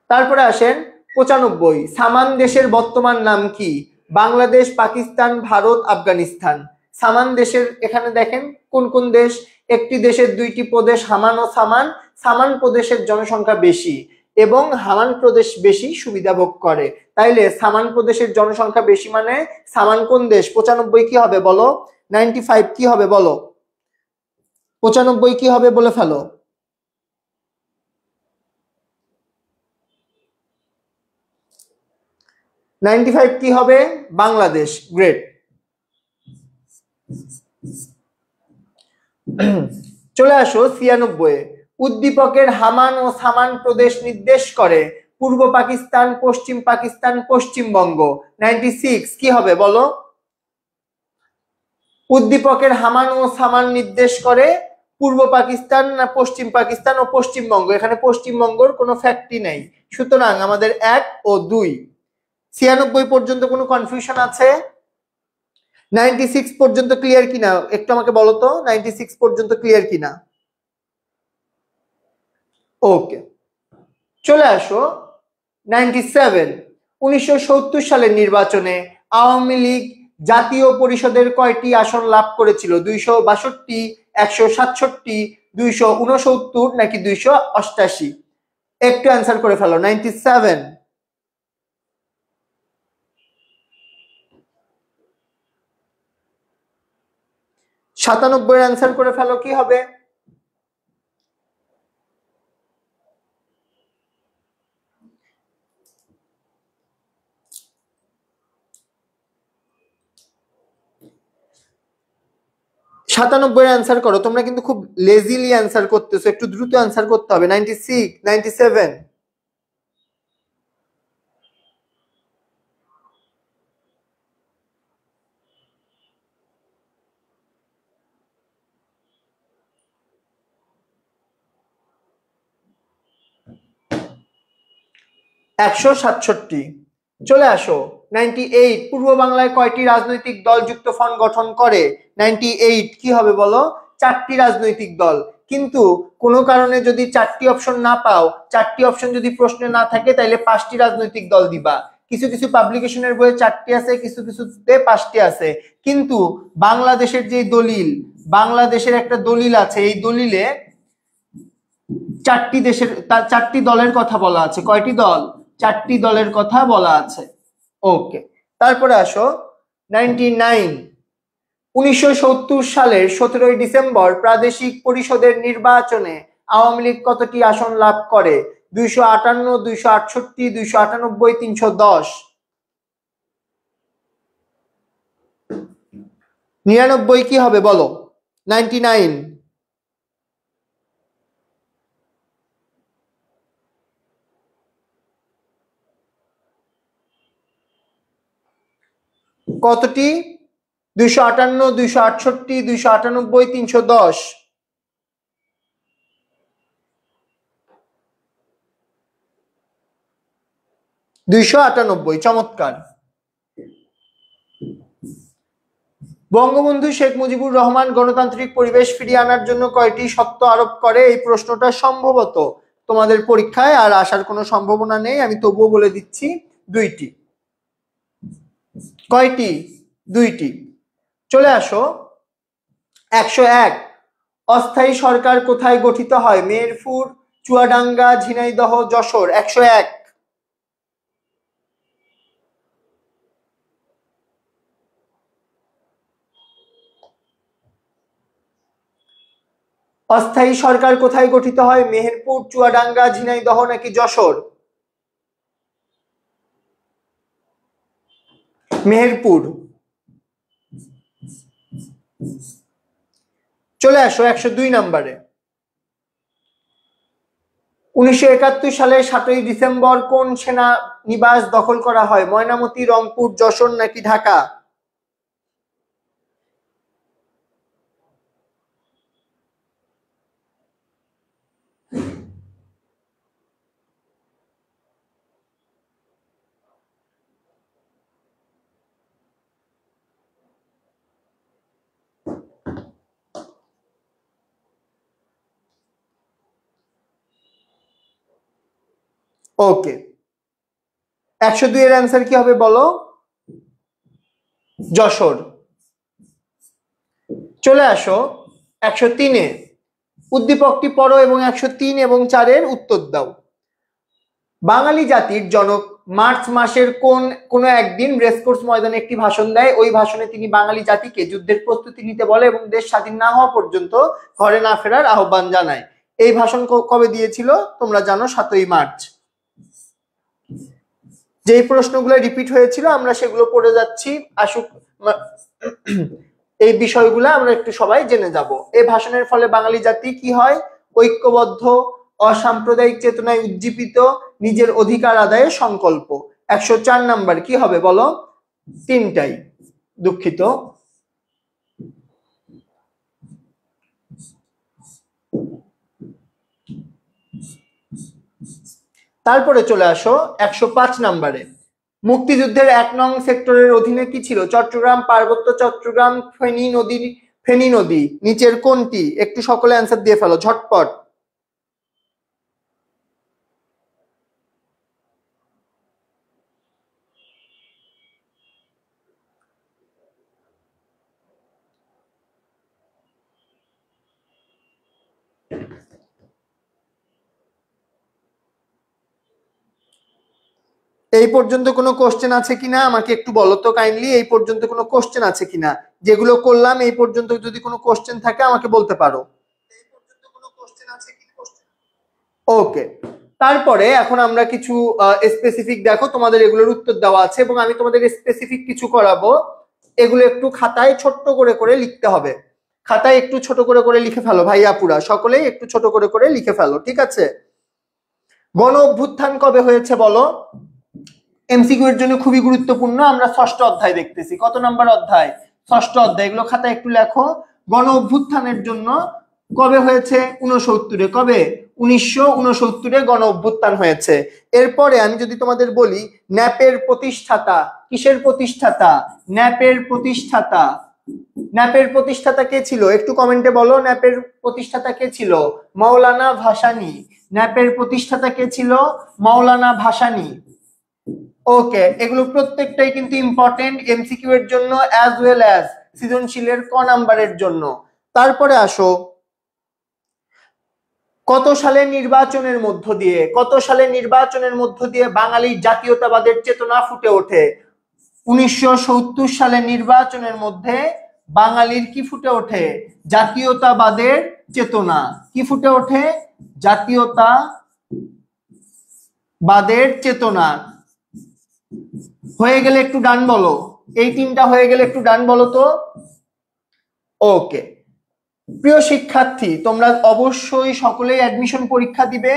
তারপরে আসেন 95। সামান দেশের বর্তমান নাম কি? বাংলাদেশ, পাকিস্তান, ভারত, আফগানিস্তান। সামান দেশের এখানে দেখেন কোন কোন দেশ। একটি দেশের দুইটি প্রদেশ হামান ও সামান। সামান প্রদেশের জনসংখ্যা বেশি এবং হামান প্রদেশ বেশি সুবিধা ভোগ করে, তাইলে সামান প্রদেশের জনসংখ্যা বেশি মানে সামান কোন দেশ? 95 কি হবে বলো? 95 কি হবে বলো? 95 কি হবে বলে ফেলো। কি হবে? বাংলাদেশ। গ্রেট। চলে আসো 96। উদ্দীপকের হামান ও সামান প্রদেশ নির্দেশ করে পূর্ব পাকিস্তান, পশ্চিম পাকিস্তান, পশ্চিমবঙ্গ। 96 কি হবে বলো? উদ্দীপকের হামান ও সামান নির্দেশ করে পূর্ব পাকিস্তান না পশ্চিম পাকিস্তান ও পশ্চিমবঙ্গ? এখানে পশ্চিমবঙ্গর কোনো ফ্যাক্টই নেই, সুতরাং আমাদের 1 ও 2। 96 পর্যন্ত কোনো কনফিউশন আছে? 96 পর্যন্ত ক্লিয়ার কিনা একটু আমাকে বলো তো, 96 পর্যন্ত ক্লিয়ার কিনা? ওকে, চলে আসো 97। 1970 সালের নির্বাচনে আওয়ামী লীগ জাতীয় পরিষদের কয়টি আসন লাভ করেছিল? 262, 167, 269 নাকি 288? একটু অ্যান্সার করে ফেলো। 97। 97 এর অ্যান্সার করে ফেলো, কি হবে? সাতানব্বই অ্যান্সার করো। তোমরা কিন্তু খুব লেজিলি অ্যান্সার করতেছো, একটু দ্রুত অ্যান্সার করতে হবে। 96, 97। 167। চলে আসো 98। পূর্ব বাংলায় কয়টি রাজনৈতিক দল যুক্ত ফ্রন্ট গঠন করে? 98 কি হবে বলো? 4টি রাজনৈতিক দল। কিন্তু কোনো কারণে যদি 4টি অপশন না পাও, 4টি অপশন যদি প্রশ্নে না থাকে, তাহলে 5টি রাজনৈতিক দল দিবা। কিছু কিছু পাবলিকেশনের বইয়ে 4টি আছে, কিছু কিছুতে 5টি আছে। কিন্তু বাংলাদেশের যে দলিল, বাংলাদেশের একটা দলিল আছে, এই দলিলে 4টি দলের কথা বলা আছে। কয়টি দল? 4টি দলের কথা বলা আছে। ওকে, তারপরে আসো 99। 1970 সালের 17 ডিসেম্বর প্রাদেশিক পরিষদের নির্বাচনে আওয়ামী লীগ কতটি আসন লাভ করে? 258, 268, 298, 310। 99 কি হবে বলো? 99 কতটি? 258, 268, 298, 310। 298। চমৎকার। বঙ্গবন্ধু শেখ মুজিবুর রহমান গণতান্ত্রিক পরিবেশ ফিরিয়ে আনার জন্য কয়টি শর্ত আরোপ করে? এই প্রশ্নটা সম্ভবত তোমাদের পরীক্ষায় আর আসার কোনো সম্ভাবনা নেই, আমি তবুও বলে দিচ্ছি, 2টি। কয়টি? 2টি। চলে আসো 101। অস্থায়ী সরকার কোথায় গঠিত হয়? মেহেরপুর, চুয়াডাঙ্গা, ঝিনাইদহ, যশোর। 101। অস্থায়ী সরকার কোথায় গঠিত হয়? মেহেরপুর, চুয়াডাঙ্গা, ঝিনাইদহ নাকি যশোর? মেহেরপুর। চলে আসো 102 নম্বরে। 1971 সালে 7ই ডিসেম্বর কোন সেনা নিবাস দখল করা হয়? ময়নামতি, রংপুর, যশোর নাকি ঢাকা? ওকে, 102 এর অ্যান্সার কি হবে বলো? যশোর। চলে আসো 103-এ। উদ্দীপকটি পড়ো এবং 103 এবং 4-এর উত্তর দাও। বাঙালি জাতির জনক মার্চ মাসের কোন একদিন রেসকোর্স ময়দানে একটি ভাষণ দেয়। ওই ভাষণে তিনি বাঙালি জাতিকে যুদ্ধের প্রস্তুতি নিতে বলে এবং দেশ স্বাধীন না হওয়া পর্যন্ত ঘরে না ফেরার আহ্বান জানায়। এই ভাষণ কবে দিয়েছিল? তোমরা জানো, 7ই মার্চ। যেই প্রশ্নগুলো রিপিট হয়েছিল আমরা সেগুলো পড়ে যাচ্ছি, আসুক এই বিষয়গুলো আমরা একটু সবাই জেনে যাব। এই ভাষণের ফলে বাঙালি জাতি কি হয়? ঐক্যবদ্ধ, অসাম্প্রদায়িক চেতনায় উজ্জীবিত, নিজের অধিকার আদায়ের সংকল্প। 104 নাম্বার কি হবে বলো? 3টাই, দুঃখিত। তারপরে চলে আসো 105 নাম্বারে। মুক্তিযুদ্ধের 1 নং সেক্টরের অধীনে কি ছিল? চট্টগ্রাম, পার্বত্য চট্টগ্রাম, ফেনী নদী নিচের কোনটি? একটু সকলে অ্যান্সার দিয়ে ফেলো ঝটপট। এই পর্যন্ত কোনো কোশ্চেন আছে কিনা আমাকে একটু বলো তো কাইন্ডলি, এই পর্যন্ত কোনো কোশ্চেন আছে কিনা? যেগুলো করলাম এই পর্যন্ত যদি কোনো কোশ্চেন থাকে আমাকে বলতে পারো। ওকে, তারপরে এখন আমরা কিছু স্পেসিফিক, দেখো তোমাদের এগুলোর উত্তর দেওয়া আছে এবং আমি তোমাদের স্পেসিফিক কিছু করাবো। এগুলো একটু খাতায় ছোট্ট করে করে লিখতে হবে। খাতায় একটু ছোট করে করে লিখে ফেলো ভাই আপুরা, সকলেই একটু ছোট করে করে লিখে ফেলো, ঠিক আছে? গণ অভ্যুত্থান কবে হয়েছে বলো? এমসিকিউ এর জন্য খুবই গুরুত্বপূর্ণ। আমরা 6ষ্ঠ অধ্যায় দেখতেছি। কত নাম্বার অধ্যায়? 6ষ্ঠ অধ্যায়। এগুলো খাতায় একটু লেখো। গণ অভ্যুত্থানের জন্য কবে হয়েছে? 69-এ। কবে? 1969-এ গণ অভ্যুত্থান হয়েছে। এরপরে আমি যদি তোমাদের বলি ন্যাপের প্রতিষ্ঠাতা, কিসের প্রতিষ্ঠাতা? ন্যাপের প্রতিষ্ঠাতা। ন্যাপের প্রতিষ্ঠাতা কে ছিল? একটু কমেন্টে বলো ন্যাপের প্রতিষ্ঠাতা কে ছিল? মাওলানা ভাসানী। ন্যাপের প্রতিষ্ঠাতা কে ছিল? মাওলানা ভাসানী। ওকে, এগুলো প্রত্যেকটাই কিন্তু ইম্পর্টেন্ট এমসিকিউ এর জন্য অ্যাজ ওয়েল অ্যাজ সৃজনশীলের ক নাম্বারের জন্য। তারপরে আসো কত সালের নির্বাচনের মধ্য দিয়ে বাঙালির জাতীয়তাবাদের চেতনা ফুটে ওঠে? 1970 সালের নির্বাচনের মধ্যে বাঙালির কি ফুটে ওঠে? জাতীয়তাবাদের চেতনা। কি ফুটে ওঠে? জাতীয়তাবাদের চেতনা। হয়ে গেলে একটু ডান বলো। এই 3টা হয়ে গেলে একটু ডান বলো তো। ওকে, প্রিয় শিক্ষার্থী, তোমরা অবশ্যই সকলেই অ্যাডমিশন পরীক্ষা দিবে।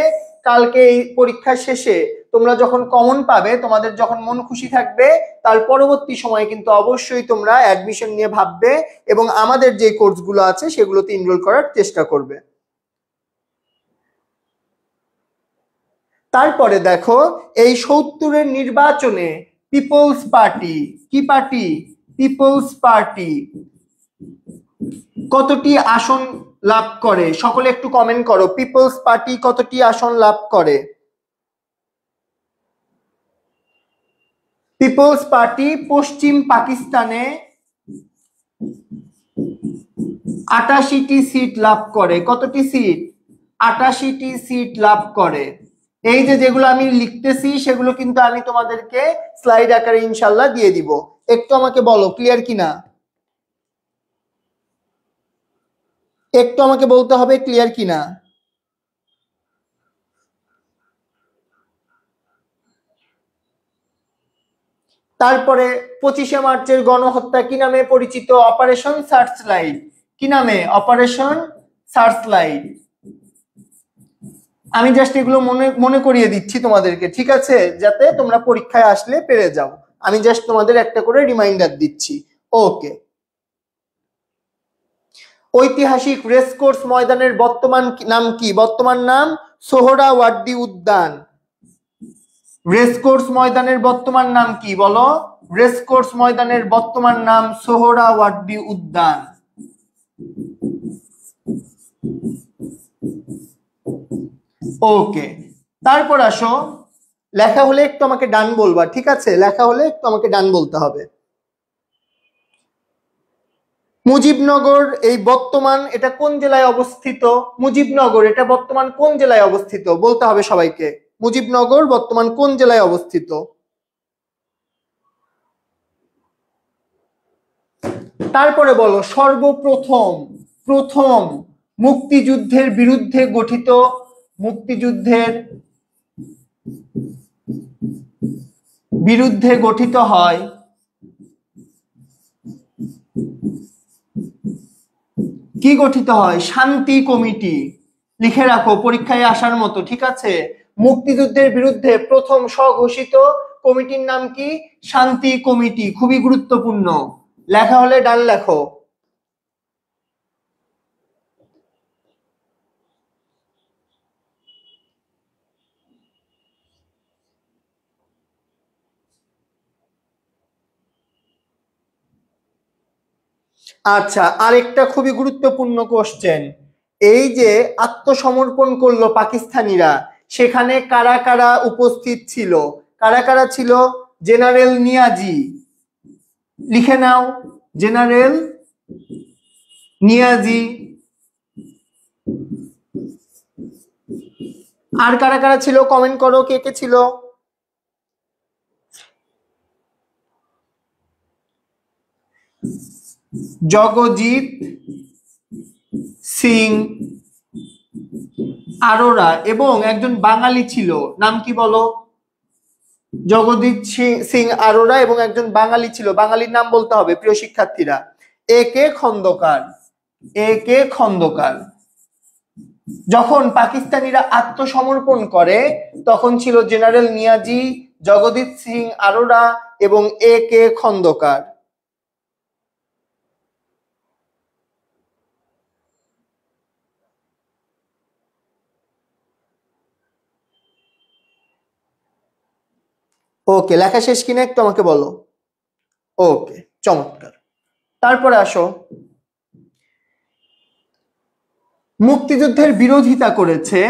কালকে এই পরীক্ষা শেষে তোমরা যখন কমন পাবে, তোমাদের যখন মন খুশি থাকবে, তার পরবর্তী সময়ে কিন্তু অবশ্যই তোমরা অ্যাডমিশন নিয়ে ভাববে এবং আমাদের যে কোর্সগুলো আছে সেগুলোতে এনরোল করার চেষ্টা করবে। তারপরে দেখো এই 70-এর নির্বাচনে পিপলস পার্টি, কি পার্টি? পিপলস পার্টি কতটি আসন লাভ করে? সকলে একটু কমেন্ট করো, পিপলস পার্টি কতটি আসন লাভ করে? পিপলস পার্টি পশ্চিম পাকিস্তানে 88টি সিট লাভ করে। কতটি সিট? 88টি সিট লাভ করে। এই যে যেগুলো আমি লিখতেছি সেগুলো কিন্তু আমি তোমাদেরকে স্লাইড আকারে ইনশাল্লাহ দিয়ে দিব। একটু আমাকে বলো ক্লিয়ার কিনা, একটু আমাকে বলতে হবে ক্লিয়ার কিনা। তারপরে 25শে মার্চের গণহত্যা কি নামে পরিচিত? Operation searchlight. কি নামে? Operation searchlight. আমি জাস্ট এগুলো মনে মনে করিয়ে দিচ্ছি তোমাদেরকে, ঠিক আছে, যাতে তোমরা পরীক্ষায় আসলে পেরে যাও। আমি জাস্ট তোমাদের একটা করে রিমাইন্ডার দিচ্ছি। ওকে। ঐতিহাসিক রেসকোর্স ময়দানের বর্তমান নাম কি? বর্তমান নাম সোহরাওয়ার্দী উদ্যান। রেসকোর্স ময়দানের বর্তমান নাম কি বলো? রেসকোর্স ময়দানের বর্তমান নাম সোহরাওয়ার্দী উদ্যান। ওকে, তারপর আসো, লেখা হলে একটু আমাকে ডান বলবা, ঠিক আছে? লেখা হলে একটু আমাকে ডান বলতে হবে। মুজিবনগর এই বর্তমান এটা কোন জেলায় অবস্থিত? মুজিবনগর এটা বর্তমান কোন জেলায় অবস্থিত? বলতে হবে সবাইকে। মুজিবনগর বর্তমান কোন জেলায় অবস্থিত? তারপরে বলো সর্বপ্রথম প্রথম মুক্তিযুদ্ধের বিরুদ্ধে গঠিত, মুক্তিযুদ্ধের বিরুদ্ধে গঠিত হয় কি গঠিত হয়? শান্তি কমিটি। লিখে রাখো পরীক্ষায় আসার মতো, ঠিক আছে? মুক্তিযুদ্ধের বিরুদ্ধে প্রথম স্বঘোষিত কমিটির নাম কি? শান্তি কমিটি। খুবই গুরুত্বপূর্ণ, লেখা হলে ডান লেখো। আচ্ছা, আরেকটা খুবই গুরুত্বপূর্ণ কোশ্চেন, এই যে আত্মসমর্পণ করলো পাকিস্তানিরা, সেখানে কারা কারা উপস্থিত ছিল? কারা কারা ছিল? জেনারেল নিয়াজি। লিখে নাও, জেনারেল নিয়াজি। আর কারা কারা ছিল কমেন্ট করো, কে কে ছিল? জগজিৎ সিং আরোরা এবং একজন বাঙালি ছিল, নাম কি বলো? জগজিৎ সিং আরোরা এবং একজন বাঙালি ছিল, বাঙালির নাম বলতে হবে প্রিয় শিক্ষার্থীরা। এ কে খন্দকার। এ কে খন্দকার। যখন পাকিস্তানিরা আত্মসমর্পণ করে তখন ছিল জেনারেল নিয়াজি, জগজিৎ সিং আরোরা এবং এ কে খন্দকার। ওকে, লেখা শেষ কিনা একটু আমাকে বলো। ওকে, চমৎকার। তারপরে আসো, মুক্তিযুদ্ধের বিরোধিতা করেছে,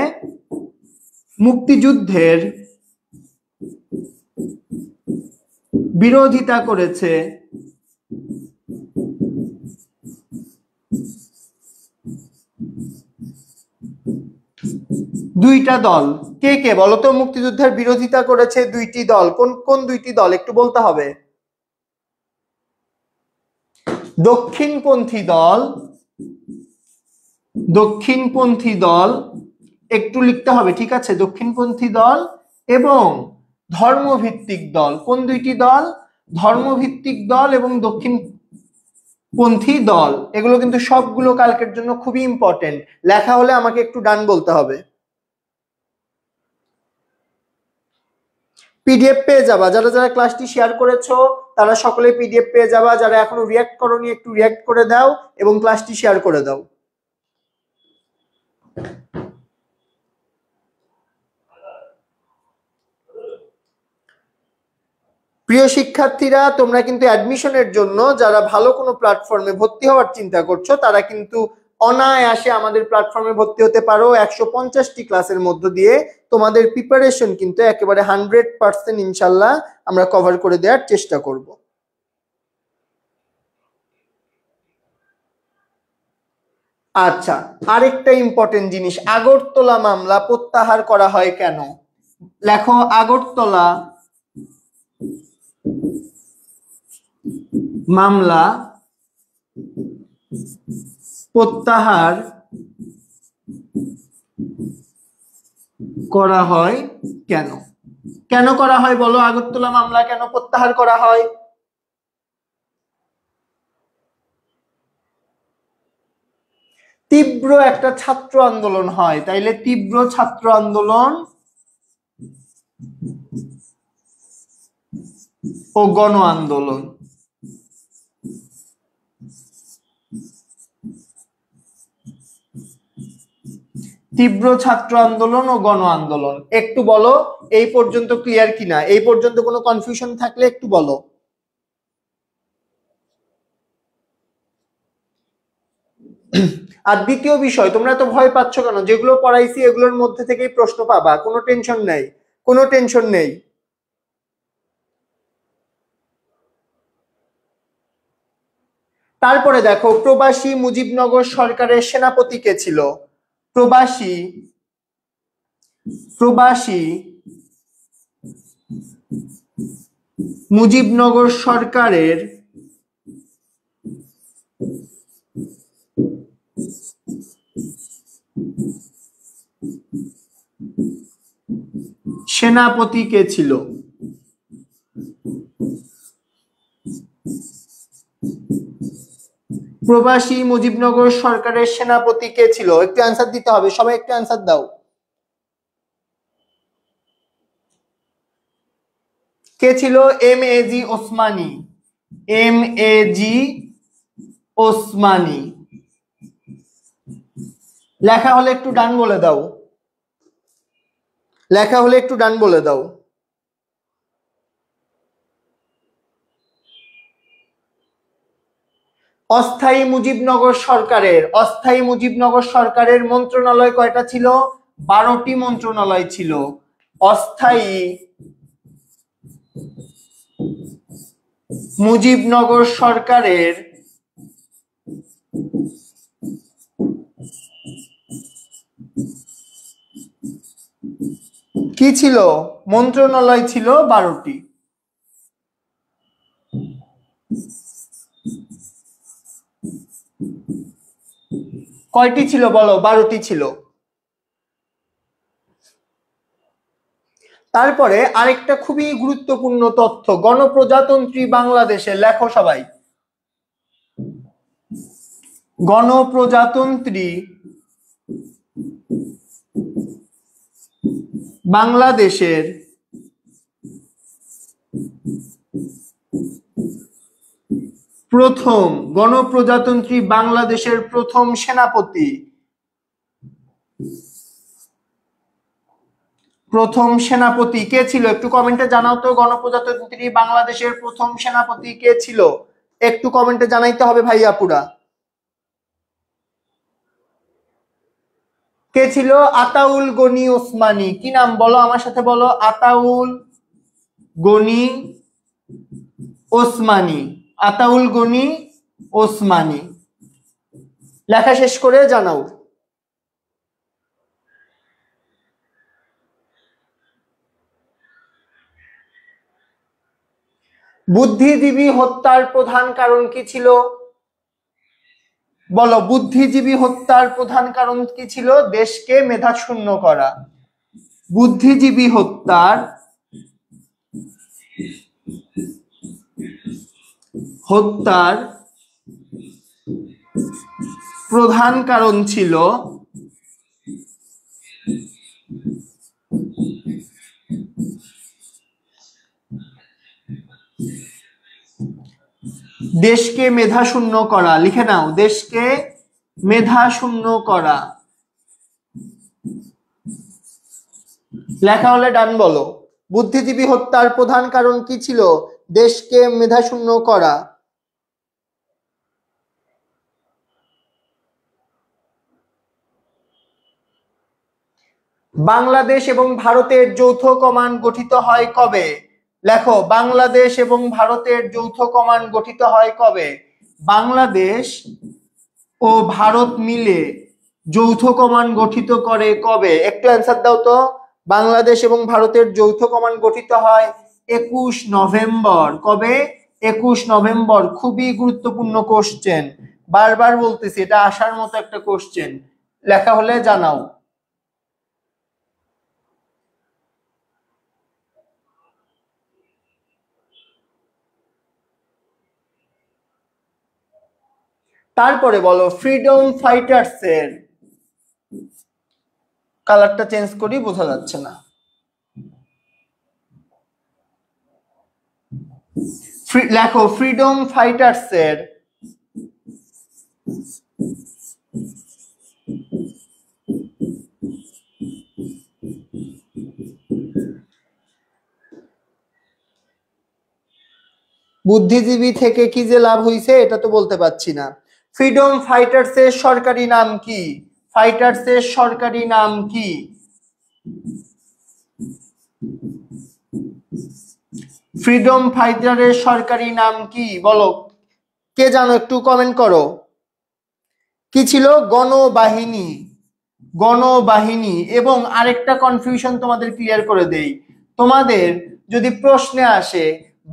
মুক্তিযুদ্ধের বিরোধিতা করেছে দুইটা দল। কে কে বলো তো? মুক্তিযুদ্ধের বিরোধিতা করেছে দুইটি দল। কোন কোন দুইটি দল একটু বলতে হবে। দক্ষিণপন্থী দল, দক্ষিণপন্থী দল একটু লিখতে হবে, ঠিক আছে? দক্ষিণপন্থী দল এবং ধর্মভিত্তিক দল। কোন দুইটি দল? ধর্মভিত্তিক দল এবং দক্ষিণপন্থী দল। এগুলো কিন্তু সবগুলো কালকের জন্য খুবই ইম্পর্টেন্ট, লেখা হলে আমাকে একটু ডান বলতে হবে। পিডিএফ পেয়ে যাবা, যারা যারা ক্লাসটি শেয়ার করেছো তারা সকলে পিডিএফ পেয়ে যাবা। যারা এখনো রিয়াক্ট করোনি একটু রিয়াক্ট করে দাও এবং ক্লাসটি শেয়ার করে দাও। প্রিয় শিক্ষার্থীরা, তোমরা কিন্তু অ্যাডমিশনের জন্য যারা ভালো কোনো প্ল্যাটফর্মে ভর্তি হওয়ার চিন্তা করছো তারা কিন্তু অনায়াসে আমাদের প্ল্যাটফর্মে ভর্তি হতে পারো। 150টি ক্লাসের মধ্য দিয়ে তোমাদের প্রিপারেশন কিন্তু একেবারে 100% ইনশাল্লাহ আমরা কভার করে দেওয়ার চেষ্টা করব। আচ্ছা, আরেকটা ইম্পর্টেন্ট জিনিস, আগরতলা মামলা প্রত্যাহার করা হয় কেন? লেখো, আগরতলা মামলা প্রত্যাহার করা হয় কেন? কেন করা হয় বলো? আগরতলা মামলা কেন প্রত্যাহার করা হয়? তীব্র একটা ছাত্র আন্দোলন হয়, তাইলে তীব্র ছাত্র আন্দোলন ও গণ আন্দোলন। তীব্র ছাত্র আন্দোলন ও গণ আন্দোলন। একটু বলো এই পর্যন্ত ক্লিয়ার কিনা? এই পর্যন্ত কোনো কনফিউশন থাকলে একটু বলো। আর দ্বিতীয় বিষয়, তোমরা তো ভয় পাচ্ছ কেন? যেগুলো পড়াইছি এগুলোর মধ্যে থেকেই প্রশ্ন পাবা, কোনো টেনশন নেই, কোনো টেনশন নেই। তারপরে দেখো, প্রবাসী মুজিবনগর সরকারের সেনাপতি কে ছিল? প্রবাসী মুজিবনগর সরকারের সেনাপতি কে ছিল? প্রবাসী মুজিবনগর সরকারের সেনাপতি কে ছিল? একটু অ্যান্সার দিতে হবে, সবাই একটু অ্যান্সার দাও। কে ছিল? এম.এ.জি. ওসমানী। এম.এ.জি. ওসমানী। লেখা হলে একটু ডান বলে দাও, লেখা হলে একটু ডান বলে দাও। অস্থায়ী মুজিবনগর সরকারের মন্ত্রণালয় কয়টা ছিল? 12টি মন্ত্রণালয় ছিল। অস্থায়ী মুজিবনগর সরকারের কি ছিল? মন্ত্রণালয় ছিল 12টি। কয়টি ছিল বলো? 12টি ছিল। তারপরে আরেকটা খুবই গুরুত্বপূর্ণ তথ্য, গণপ্রজাতন্ত্রী বাংলাদেশে, লেখো সবাই, গণপ্রজাতন্ত্রী বাংলাদেশের প্রথম সেনাপতি কে ছিল? একটু কমেন্টে জানাও তো, গণপ্রজাতন্ত্রী বাংলাদেশের প্রথম সেনাপতি কে ছিল? একটু কমেন্টে জানাইতে হবে ভাই আপুরা। কে ছিল? আতাউল গনি ওসমানী। কি নাম বলো আমার সাথে বলো? আতাউল গনি ওসমানী। আতাউল গনি ওসমানী। লেখা শেষ করে জানাও। বুদ্ধিজীবী হত্যার প্রধান কারণ কি ছিল? বলো, বুদ্ধিজীবী হত্যার প্রধান কারণ কি ছিল? দেশকে মেধাশূন্য করা। বুদ্ধিজীবী হত্যার প্রধান কারণ ছিল দেশকে মেধাশূন্য করা। লিখে নাও, দেশকে মেধাশূন্য করা। লেখা হলে ডান বলো। বুদ্ধিজীবী হত্যার প্রধান কারণ কি ছিল? দেশকে মেধাশূন্য করা। বাংলাদেশ এবং ভারতের যৌথ কমান্ড গঠিত হয় কবে? লেখো, বাংলাদেশ এবং ভারতের যৌথ কমান্ড গঠিত হয় কবে? বাংলাদেশ ও ভারত মিলে যৌথ কমান্ড গঠিত করে কবে? একটু অ্যান্সার দাও তো। বাংলাদেশ এবং ভারতের যৌথ কমান্ড গঠিত হয় 21 নভেম্বর। কবে? 21 নভেম্বর। খুবই গুরুত্বপূর্ণ কোশ্চেন, বারবার বলতেছি, এটা আসার মতো একটা কোশ্চেন। লেখা হলে জানাও। তারপরে বলো, ফ্রিডম ফাইটার্স এর, কালারটা চেঞ্জ করি, বোঝা যাচ্ছে না। লেখো, ফ্রিডম ফাইটার্স এর বুদ্ধিজীবী থেকে কি যে লাভ হইছে এটা তো বলতে পারছি না। ফ্রিডম ফাইটার্স এর সরকারি নাম কি? ফাইটার্স এর সরকারি নাম কি? ফ্রিডম ফাইটারের সরকারি নাম কি বলো, কে জানো একটু কমেন্ট করো। কি ছিল? গণবাহিনী। গণবাহিনী। এবং আরেকটা কনফিউশন তোমাদের ক্লিয়ার করে দেই, তোমাদের যদি প্রশ্নে আসে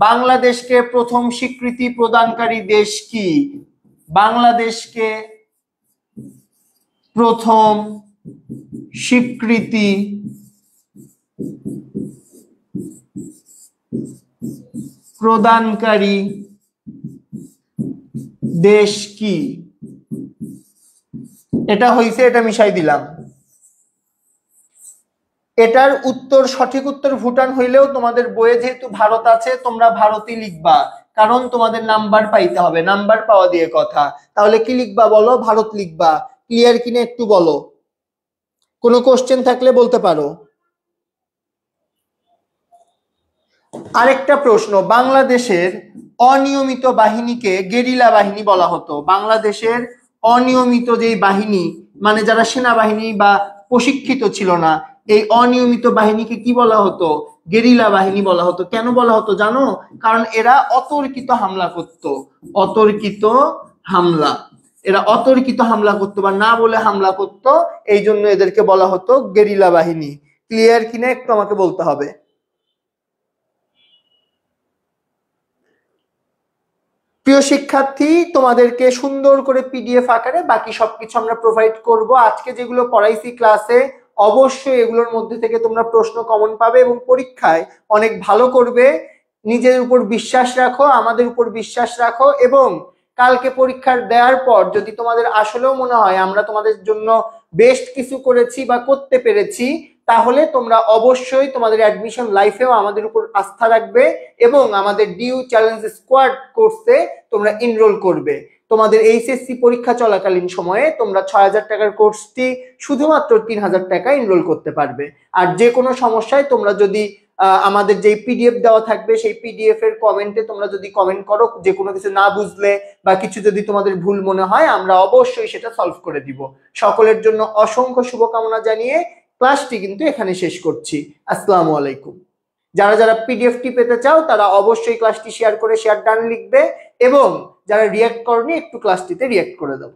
বাংলাদেশকে প্রথম স্বীকৃতি প্রদানকারী দেশ কি? বাংলাদেশকে প্রথম স্বীকৃতি প্রদানকারী দেশ কি? এটা হইছে, এটা মিশাই দিলাম। এটার উত্তর, সঠিক উত্তর ভুটান হইলেও তোমাদের বইয়ে যেহেতু ভারত আছে তোমরা ভারতই লিখবা, কারণ তোমাদের নাম্বার পাইতে হবে, নাম্বার পাওয়া দিয়ে কথা। তাহলে কি লিখবা বলো? ভারত লিখবা। ক্লিয়ার কিনা একটু বলো, কোনো কোশ্চেন থাকলে বলতে পারো। আরেকটা প্রশ্ন, বাংলাদেশের অনিয়মিত বাহিনীকে গেরিলা বাহিনী বলা হতো। বাংলাদেশের অনিয়মিত যেই বাহিনী, মানে যারা সেনাবাহিনী বা প্রশিক্ষিত ছিল না, এই অনিয়মিত বাহিনীকে কি বলা হতো? গেরিলা বাহিনী বলা হতো। কেন বলা হতো জানো? কারণ এরা অতর্কিত হামলা করত। অতর্কিত হামলা, এরা অতর্কিত হামলা করতো বা না বলে হামলা করত, এই জন্য এদেরকে বলা হতো গেরিলা বাহিনী। ক্লিয়ার কিনা একটু আমাকে বলতে হবে। প্রিয় শিক্ষার্থী, তোমাদেরকে সুন্দর করে পিডিএফ আকারে বাকি সবকিছু আমরা প্রোভাইড করব। আজকে যেগুলো পড়াইছি ক্লাসে, অবশ্যই এগুলোর মধ্যে থেকে তোমরা প্রশ্ন কমন পাবে এবং পরীক্ষায় অনেক ভালো করবে। নিজের উপর বিশ্বাস রাখো, আমাদের উপর বিশ্বাস রাখো, এবং কালকে পরীক্ষা দেওয়ার পর যদি তোমাদের আসলেও মনে হয় আমরা তোমাদের জন্য বেস্ট কিছু করেছি বা করতে পেরেছি, তাহলে তোমরা অবশ্যই তোমাদের অ্যাডমিশন লাইফেও আমাদের উপর আস্থা রাখবে এবং আমাদের ডিউ চ্যালেঞ্জ স্কোয়াড কোর্সে তোমরা এনরোল করবে। তোমাদের এইচএসসি পরীক্ষা চলাকালীন সময়ে তোমরা ৬,০০০ টাকার কোর্সটি শুধুমাত্র ৩,০০০ টাকা এনরোল করতে পারবে। আর যে কোনো সমস্যায় তোমরা যদি আমাদের যে পিডিএফ দেওয়া থাকবে সেই পিডিএফ এর কমেন্টে তোমরা যদি কমেন্ট করো, যে কোনো কিছু না বুঝলে বা কিছু যদি তোমাদের ভুল মনে হয়, আমরা অবশ্যই সেটা সলভ করে দিব। সকলের জন্য অসংখ্য শুভকামনা জানিয়ে ক্লাসটি কিন্তু এখানে শেষ করছি। আসসালামু আলাইকুম। যারা যারা পিডিএফটি পেতে চাও তারা অবশ্যই ক্লাসটি শেয়ার করে শেয়ার ডান লিখবে, এবং যারা রিয়াক্ট করনি একটু ক্লাসটিতে রিয়াক্ট করে দাও।